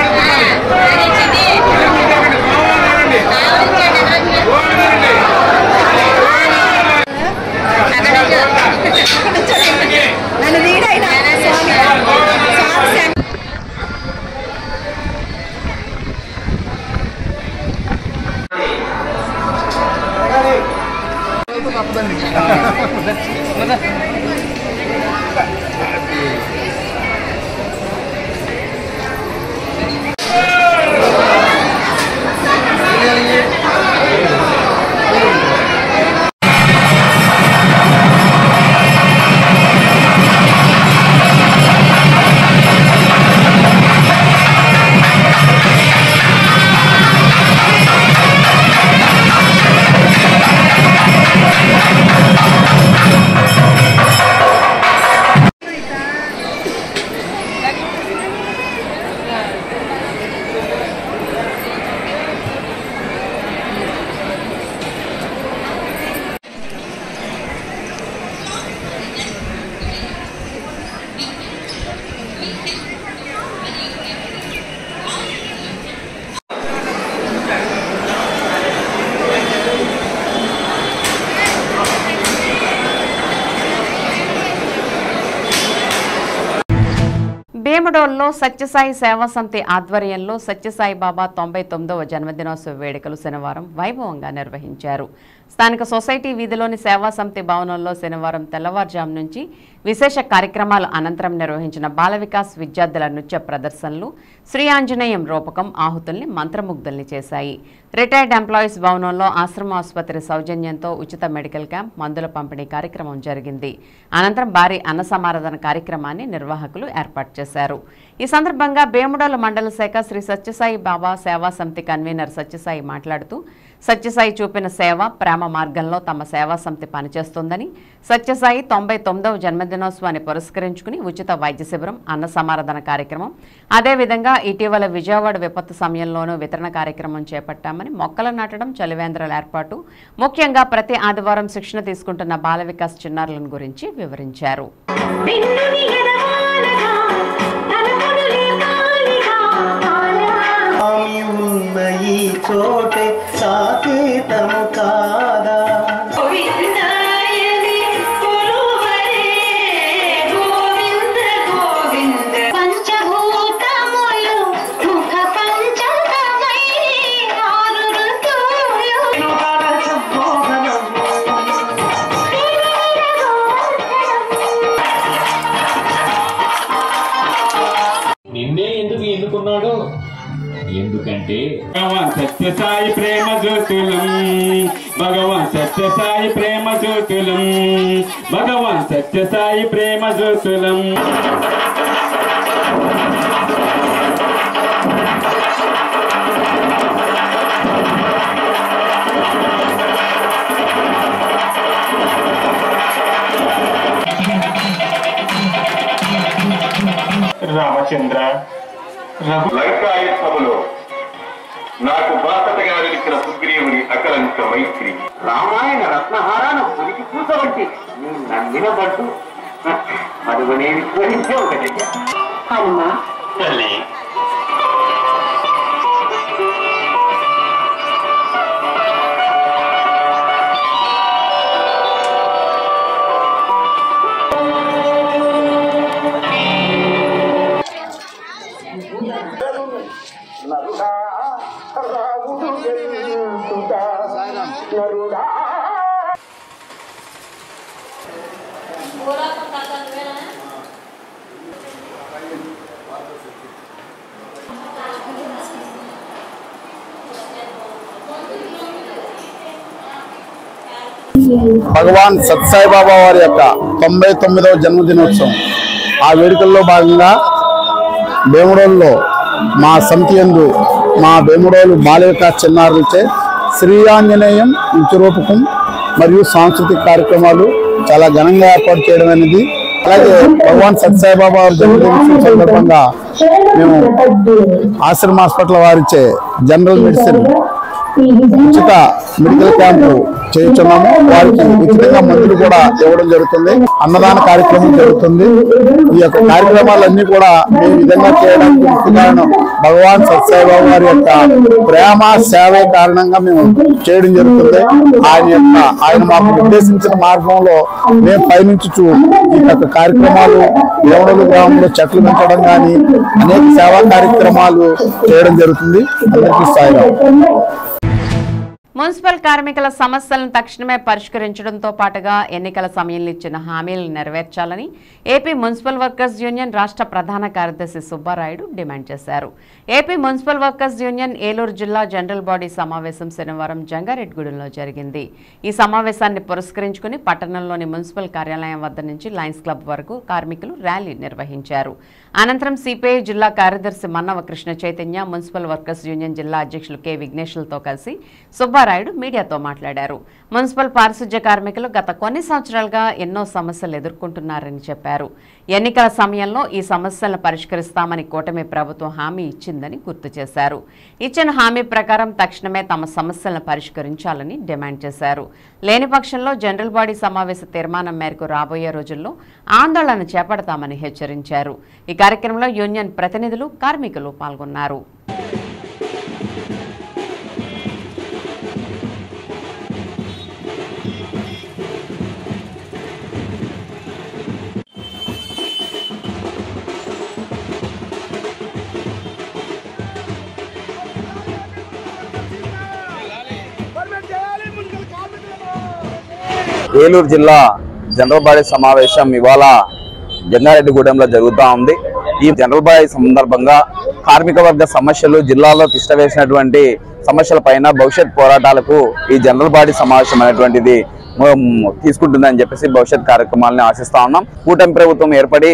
భీమడోల్లో సత్యసాయి సేవా సమితి ఆధ్వర్యంలో సత్యసాయి బాబా 99వ జన్మదినోత్సవ వేడుకలు శనివారం వైభవంగా నిర్వహించారు. స్థానిక సొసైటీ వీధిలోని సేవా సమితి భవనంలో శనివారం తెల్లవారుజాము నుంచి విశేష కార్యక్రమాల అనంతరం నిర్వహించిన బాల వికాస్ విద్యార్థుల నృత్య ప్రదర్శనలు శ్రీ ఆంజనేయం రూపకం ఆహుతుల్ని మంత్రముగ్ధుల్ని చేశాయి. రిటైర్డ్ ఎంప్లాయీస్ భవనంలో ఆశ్రమ ఆసుపత్రి సౌజన్యంతో ఉచిత మెడికల్ క్యాంప్, మందుల పంపిణీ కార్యక్రమం జరిగింది. అనంతరం భారీ అన్న సమారాధన కార్యక్రమాన్ని నిర్వాహకులు ఏర్పాటు చేశారు. ఈ సందర్భంగా భీమడోలు మండల శాఖ శ్రీ సత్యసాయి బాబా సేవా సమితి కన్వీనర్ సత్యసాయి మాట్లాడుతూ సత్యసాయి చూపిన సేవ ప్రేమ మార్గంలో తమ సేవా సమితి పనిచేస్తుందని, సత్యసాయి 99వ జన్మదినోత్సవాన్ని పురస్కరించుకుని ఉచిత వైద్య శిబిరం, అన్న సమారాధన కార్యక్రమం, అదేవిధంగా ఇటీవల విజయవాడ విపత్తు సమయంలోనూ వితరణ కార్యక్రమం చేపట్టామని, మొక్కలు నాటడం, చలివేంద్రాల ఏర్పాటు, ముఖ్యంగా ప్రతి ఆదివారం శిక్షణ తీసుకుంటున్న బాల వికాస్ చిన్నారులను గురించి వివరించారు. చోటే సాకేతము కాదా నిన్నే ఎందుకు ఎన్నుకున్నాడు? ఎందుకంటే భగవాన్ సత్యసాయి ప్రేమ జ్యోతులం, భగవాన్ సత్యసాయి ప్రేమ జ్యోతులం, భగవాన్ సత్యసాయి ప్రేమ జ్యోతులం. రామచంద్ర లంకాయుద్ధములో నాకు బాసటగా నిలిచిన సుగ్రీవుని అకలంక మైత్రి, రామాయణ రత్నహారాన పురికి పూస వంటి నమ్మిన పట్టు అడుగునే విస్మరించే ఒకటి అమ్మా తల్లి. భగవాన్ సత్యసాయి బాబా వారి యొక్క 99వ జన్మదినోత్సవం ఆ వేడుకల్లో భాగంగా భీమడోలులో మా సమితి యందు మా భీమడోలు బాల వికాస్ చిన్నారులచే శ్రీ ఆంజనేయం నృత్యరూపకం మరియు సాంస్కృతిక కార్యక్రమాలు చాలా ఘనంగా ఏర్పాటు చేయడం అనేది. అలాగే భగవాన్ సత్యసాయి బాబా వారి జన్మదినోత్సవం సందర్భంగా మేము ఆశ్రమ హాస్పిటల్ వారిచే జనరల్ మెడిసిన్ ఉచిత మెడికల్ క్యాంపు చేయించున్నాము. వారికి ఉచితంగా మందులు కూడా ఇవ్వడం జరుగుతుంది. అన్నదాన కార్యక్రమం జరుగుతుంది. ఈ యొక్క కార్యక్రమాలన్నీ కూడా మేము విధంగా చేయడానికి ముఖ్య కారణం భగవాన్ సత్యసాయి బాబా వారి యొక్క ప్రేమ సేవే కారణంగా మేము చేయడం జరుగుతుంది. ఆయన మాకు నిర్దేశించిన మార్గంలో మేము పయనించుచు ఈ యొక్క కార్యక్రమాలు భీమడోలు గ్రామంలో చెట్లు పెంచడం కానీ అనేక సేవా కార్యక్రమాలు చేయడం జరుగుతుంది. అందరికీ సాయిరాం. మున్సిపల్ కార్మికుల సమస్యలను తక్షణమే పరిష్కరించడంతో పాటుగా ఎన్నికల సమయంలో ఇచ్చిన హామీలను నెరవేర్చాలని ఏపీ మున్సిపల్ వర్కర్స్ యూనియన్ రాష్ట్ర ప్రధాన కార్యదర్శి సుబ్బారాయుడు డిమాండ్ చేశారు. AP municipal workers union Eluru జిల్లా జనరల్ బాడీ సమావేశం శనివారం జంగారెడ్డిగూడెంలో జరిగింది. ఈ సమావేశాన్ని పురస్కరించుకుని పట్టణంలోని మున్సిపల్ కార్యాలయం వద్ద నుంచి లయన్స్ క్లబ్ వరకు కార్మికులు ర్యాలీ నిర్వహించారు. అనంతరం సిపిఐ జిల్లా కార్యదర్శి Mannava Krishna Chaitanya, municipal workers union జిల్లా అధ్యక్షులు కె విఘ్నేశ్లతో కలిసి సుబ్బారాయుడు మీడియాతో మాట్లాడారు. మున్సిపల్ పారిశుధ్య కార్మికులు గత కొన్ని సంవత్సరాలుగా ఎన్నో సమస్యలు ఎదుర్కొంటున్నారని చెప్పారు. ఎన్నికల సమయంలో ఈ సమస్యలను పరిష్కరిస్తామని కూటమి ప్రభుత్వం హామీ ఇచ్చిందని గుర్తు చేశారు. ఇచ్చిన హామీ ప్రకారం తక్షణమే తమ సమస్యలను పరిష్కరించాలని డిమాండ్ చేశారు. లేని పక్షంలో జనరల్ బాడీ సమావేశ తీర్మానం మేరకు రాబోయే రోజుల్లో ఆందోళన చేపడతామని హెచ్చరించారు. ఈ కార్యక్రమంలో యూనియన్ ప్రతినిధులు, కార్మికులు పాల్గొన్నారు. ఏలూరు జిల్లా జనరల్ బాడీ సమావేశం ఇవాళ జంగారెడ్డిగూడెంలో జరుగుతూ ఉంది. ఈ జనరల్ బాడీ సందర్భంగా కార్మిక వర్గ సమస్యలు, జిల్లాలో తిష్టవేసినటువంటి సమస్యలపైన భవిష్యత్ పోరాటాలకు ఈ జనరల్ బాడీ సమావేశం అనేటువంటిది తీసుకుంటుందని చెప్పేసి భవిష్యత్ కార్యక్రమాలని ఆశిస్తా ఉన్నాం. కూటమి ప్రభుత్వం ఏర్పడి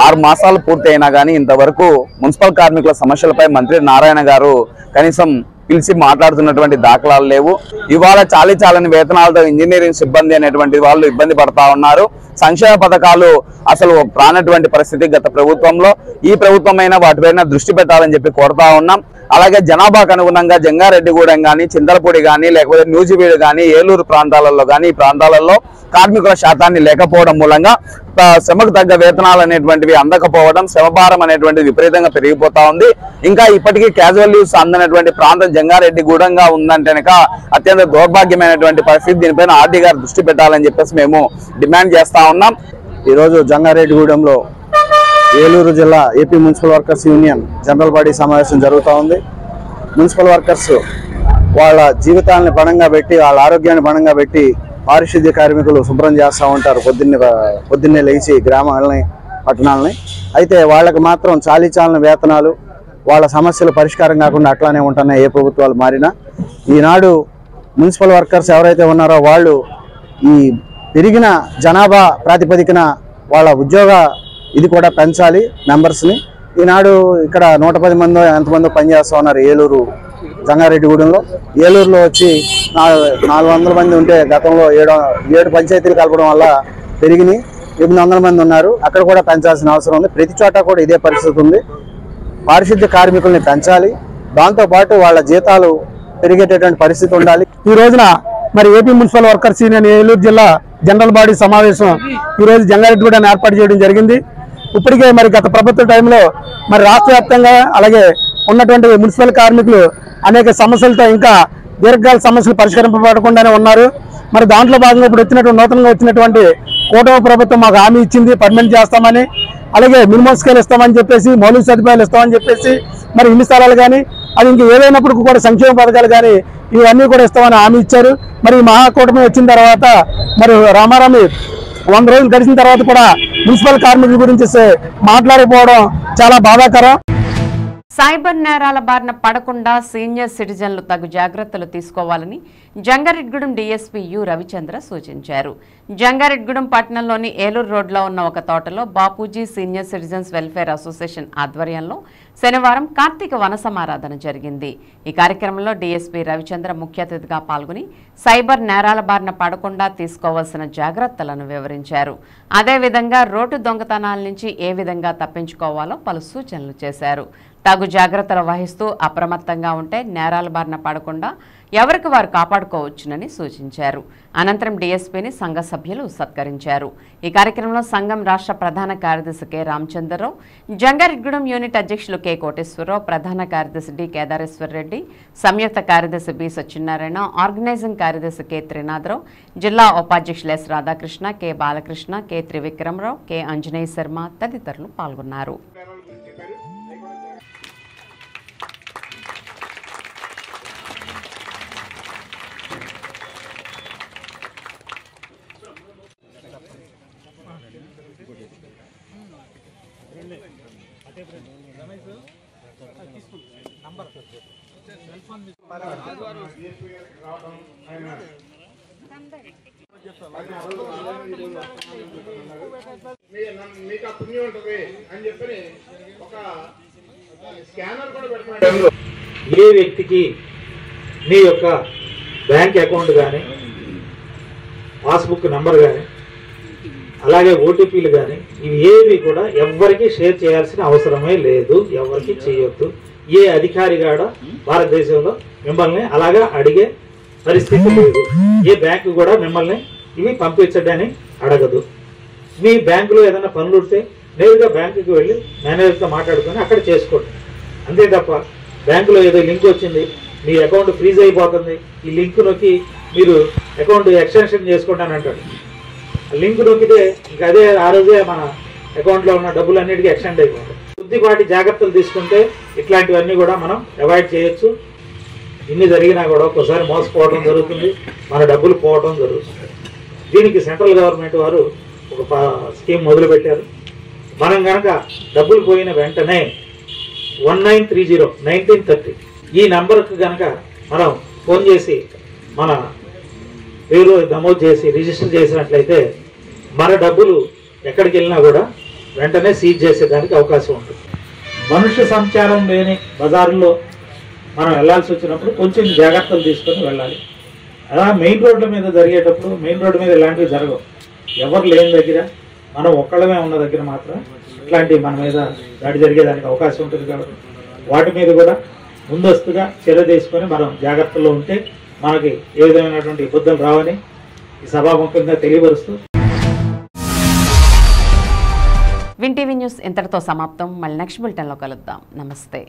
6 మాసాలు పూర్తి అయినా కానీ ఇంతవరకు మున్సిపల్ కార్మికుల సమస్యలపై మంత్రి నారాయణ గారు కనీసం పిలిచి మాట్లాడుతున్నటువంటి దాఖలాలు లేవు. ఇవాళ చాలని వేతనాలతో ఇంజనీరింగ్ సిబ్బంది అనేటువంటి వాళ్ళు ఇబ్బంది పడతా ఉన్నారు. సంక్షేమ పథకాలు అసలు రానటువంటి పరిస్థితి గత ప్రభుత్వంలో. ఈ ప్రభుత్వమైనా వాటిపైన దృష్టి పెట్టాలని చెప్పి కోరుతా ఉన్నాం. అలాగే జనాభాకు అనుగుణంగా జంగారెడ్డిగూడెం కానీ, చింతలపూడి కానీ, లేకపోతే న్యూజివీడు కానీ, ఏలూరు ప్రాంతాలలో కానీ ఈ ప్రాంతాలలో కార్మికుల శాతాన్ని లేకపోవడం మూలంగా శ్రమకు తగ్గ వేతనాలు అనేటువంటివి అందకపోవడం, శ్రమభారం అనేటువంటిది విపరీతంగా పెరిగిపోతా ఉంది. ఇంకా ఇప్పటికీ క్యాజువల్ లీవ్స్ అందనటువంటి ప్రాంతం జంగారెడ్డిగూడెంగా ఉందంటే అత్యంత దౌర్భాగ్యమైనటువంటి పరిస్థితి. దీనిపైన ఆర్డీ గారు దృష్టి పెట్టాలని చెప్పేసి మేము డిమాండ్ చేస్తా ఉన్నాం. ఈరోజు జంగారెడ్డిగూడెంలో ఏలూరు జిల్లా AP municipal workers union general body సమావేశం జరుగుతూ ఉంది. మున్సిపల్ వర్కర్స్ వాళ్ళ జీవితాలని పణంగా పెట్టి, వాళ్ళ ఆరోగ్యాన్ని పణంగా పెట్టి పారిశుద్ధ్య కార్మికులు శుభ్రం చేస్తూ ఉంటారు పొద్దున్నే లేచి గ్రామాలని, పట్టణాలని. అయితే వాళ్ళకి మాత్రం చాలీచాలని వేతనాలు, వాళ్ళ సమస్యలు పరిష్కారం కాకుండా అట్లానే ఉంటున్నాయి ఏ ప్రభుత్వాలు మారినా. ఈనాడు మున్సిపల్ వర్కర్స్ ఎవరైతే ఉన్నారో వాళ్ళు ఈ పెరిగిన జనాభా ప్రాతిపదికన వాళ్ళ ఉద్యోగ ఇది కూడా పెంచాలి మెంబర్స్ని. ఈనాడు ఇక్కడ 110 మందో ఎంతమందో పనిచేస్తూ ఉన్నారు ఏలూరు జంగారెడ్డిగూడెంలో. ఏలూరులో వచ్చి 400 మంది ఉంటే గతంలో 7 పంచాయతీలు కలపడం వల్ల పెరిగినాయి 800 మంది ఉన్నారు. అక్కడ కూడా పెంచాల్సిన అవసరం ఉంది. ప్రతి చోట కూడా ఇదే పరిస్థితి ఉంది. పారిశుద్ధ్య కార్మికుల్ని పెంచాలి, దాంతోపాటు వాళ్ళ జీతాలు పెరిగేటటువంటి పరిస్థితి ఉండాలి. ఈ రోజున మరి AP municipal workers union Eluru జిల్లా జనరల్ బాడీ సమావేశం ఈరోజు జంగారెడ్డిగూడెం ఏర్పాటు చేయడం జరిగింది. ఇప్పటికే మరి గత ప్రభుత్వ టైంలో మరి రాష్ట్ర వ్యాప్తంగా అలాగే ఉన్నటువంటి మున్సిపల్ కార్మికులు అనేక సమస్యలతో ఇంకా దీర్ఘకాల సమస్యలు పరిష్కరింపబడకుండానే ఉన్నారు. మరి దాంట్లో భాగంగా ఇప్పుడు నూతనంగా వచ్చినటువంటి కూటమి ప్రభుత్వం మాకు హామీ ఇచ్చింది, పర్మనెంట్ చేస్తామని, అలాగే మినిమం స్కేల్ ఇస్తామని చెప్పేసి, మౌలిక సదుపాయాలు ఇస్తామని చెప్పేసి, మరి ఇన్ని స్థలాలు కానీ అది ఇంక ఏదైనప్పుడు కూడా సంక్షేమ పథకాలు కానీ ఇవన్నీ కూడా ఇస్తామని హామీ ఇచ్చారు. మరి ఈ మహాకూటమి వచ్చిన తర్వాత మరి రామారామి 100 రోజులు గడిచిన తర్వాత కూడా మున్సిపల్ కార్మికుల గురించి మాట్లాడకపోవడం చాలా బాధాకరం. సైబర్ నేరాల బారిన పడకుండా సీనియర్ సిటిజన్లు తగు జాగ్రత్తలు తీసుకోవాలని జంగారెడ్డిగూడెం డీఎస్పీ యు రవిచంద్ర సూచించారు. జంగారెడ్డిగూడెం పట్టణంలోని ఏలూరు రోడ్లో ఉన్న ఒక తోటలో Bapuji senior citizens welfare association ఆధ్వర్యంలో శనివారం కార్తీక వన సమారాధన జరిగింది. ఈ కార్యక్రమంలో డీఎస్పీ రవిచంద్ర ముఖ్య అతిథిగా పాల్గొని సైబర్ నేరాల బారిన పడకుండా తీసుకోవాల్సిన జాగ్రత్తలను వివరించారు. అదేవిధంగా రోడ్డు దొంగతనాల నుంచి ఏ విధంగా తప్పించుకోవాలో పలు సూచనలు చేశారు. తగు జాగ్రత్తలు వహిస్తూ అప్రమత్తంగా ఉంటే నేరాల బారిన పడకుండా ఎవరికి వారు కాపాడుకోవచ్చునని సూచించారు. అనంతరం డీఎస్పీని సంఘ సభ్యులు సత్కరించారు. ఈ కార్యక్రమంలో సంఘం రాష్ట్ర ప్రధాన కార్యదర్శి కె రామచంద్రరావు, జంగారెడ్డిగూడెం యూనిట్ అధ్యక్షులు కె కోటేశ్వరరావు, ప్రధాన కార్యదర్శి డి కేదారేశ్వర్ రెడ్డి, సంయుక్త కార్యదర్శి బి సత్యనారాయణ, ఆర్గనైజింగ్ కార్యదర్శి కె త్రినాథరావు, జిల్లా ఉపాధ్యక్షులు S Radhakrishna, K Balakrishna, K Trivikramarao, K Anjaneya Sharma తదితరులు పాల్గొన్నారు. మీకు ఆ పుణ్యం ఉంటుంది అని చెప్పి ఒక స్కానర్ కూడా పెడుతున్నాడు. ఏ వ్యక్తికి మీ యొక్క బ్యాంక్ అకౌంట్ కానీ, పాస్బుక్ నంబర్ కానీ, అలాగే ఓటీపీలు కానీ ఇవి ఏవి కూడా ఎవ్వరికి షేర్ చేయాల్సిన అవసరమే లేదు. ఎవరికి చేయొద్దు. ఏ అధికారి కూడా భారతదేశంలో మిమ్మల్ని అలాగా అడిగే పరిస్థితి లేదు. ఏ బ్యాంకు కూడా మిమ్మల్ని ఇవి పంపించడని అడగదు. మీ బ్యాంకులో ఏదైనా పనులు ఉంటే నేరుగా బ్యాంకుకి వెళ్ళి మేనేజర్తో మాట్లాడుకొని అక్కడ చేసుకోండి. అంతే తప్ప బ్యాంకులో ఏదో లింక్ వచ్చింది, మీ అకౌంట్ ఫ్రీజ్ అయిపోతుంది, ఈ లింక్ నొక్కి మీరు అకౌంట్ ఎక్స్టెన్షన్ చేసుకోండి అని అంటాడు. లింక్ నొక్కితే ఇంకా అదే ఆ రోజే మన అకౌంట్లో ఉన్న డబ్బులు అన్నిటికీ ఎక్స్టెండ్ అయిపోతాయి. కొద్దిపాటి జాగ్రత్తలు తీసుకుంటే ఇట్లాంటివన్నీ కూడా మనం అవాయిడ్ చేయొచ్చు. ఇన్ని జరిగినా కూడా ఒక్కోసారి మోసపోవడం జరుగుతుంది, మన డబ్బులు పోవడం జరుగుతుంది. దీనికి సెంట్రల్ గవర్నమెంట్ వారు ఒక స్కీమ్ మొదలుపెట్టారు. మనం కనుక డబ్బులు పోయిన వెంటనే 1930 ఈ నంబర్కు కనుక మనం ఫోన్ చేసి మన పేరు నమోదు చేసి రిజిస్టర్ చేసినట్లయితే మన డబ్బులు ఎక్కడికి వెళ్ళినా కూడా వెంటనే సీజ్ చేసేదానికి అవకాశం ఉంటుంది. మనుష్య సంచారం లేని బజారులో మనం వెళ్లాల్సి వచ్చినప్పుడు కొంచెం జాగ్రత్తలు తీసుకొని వెళ్ళాలి. అలా మెయిన్ రోడ్ల మీద జరిగేటప్పుడు మెయిన్ రోడ్డు మీద ఇలాంటివి జరగవు. ఎవరు లేని దగ్గర మనం ఒక్కళ్ళమే ఉన్న దగ్గర మాత్రం ఇట్లాంటివి మన మీద దాడి జరిగేదానికి అవకాశం ఉంటుంది. కాబట్టి వాటి మీద కూడా ముందస్తుగా చర్య తీసుకొని మనం జాగ్రత్తలో ఉంటే మనకి ఏ విధమైనటువంటి ఇబ్బందులు రావని ఈ సభాముఖంగా తెలియపరుస్తూ విన్ టీవీ న్యూస్ ఇంతటితో సమాప్తం. మళ్ళీ నెక్స్ట్ బులెటిన్లో కలుద్దాం. నమస్తే.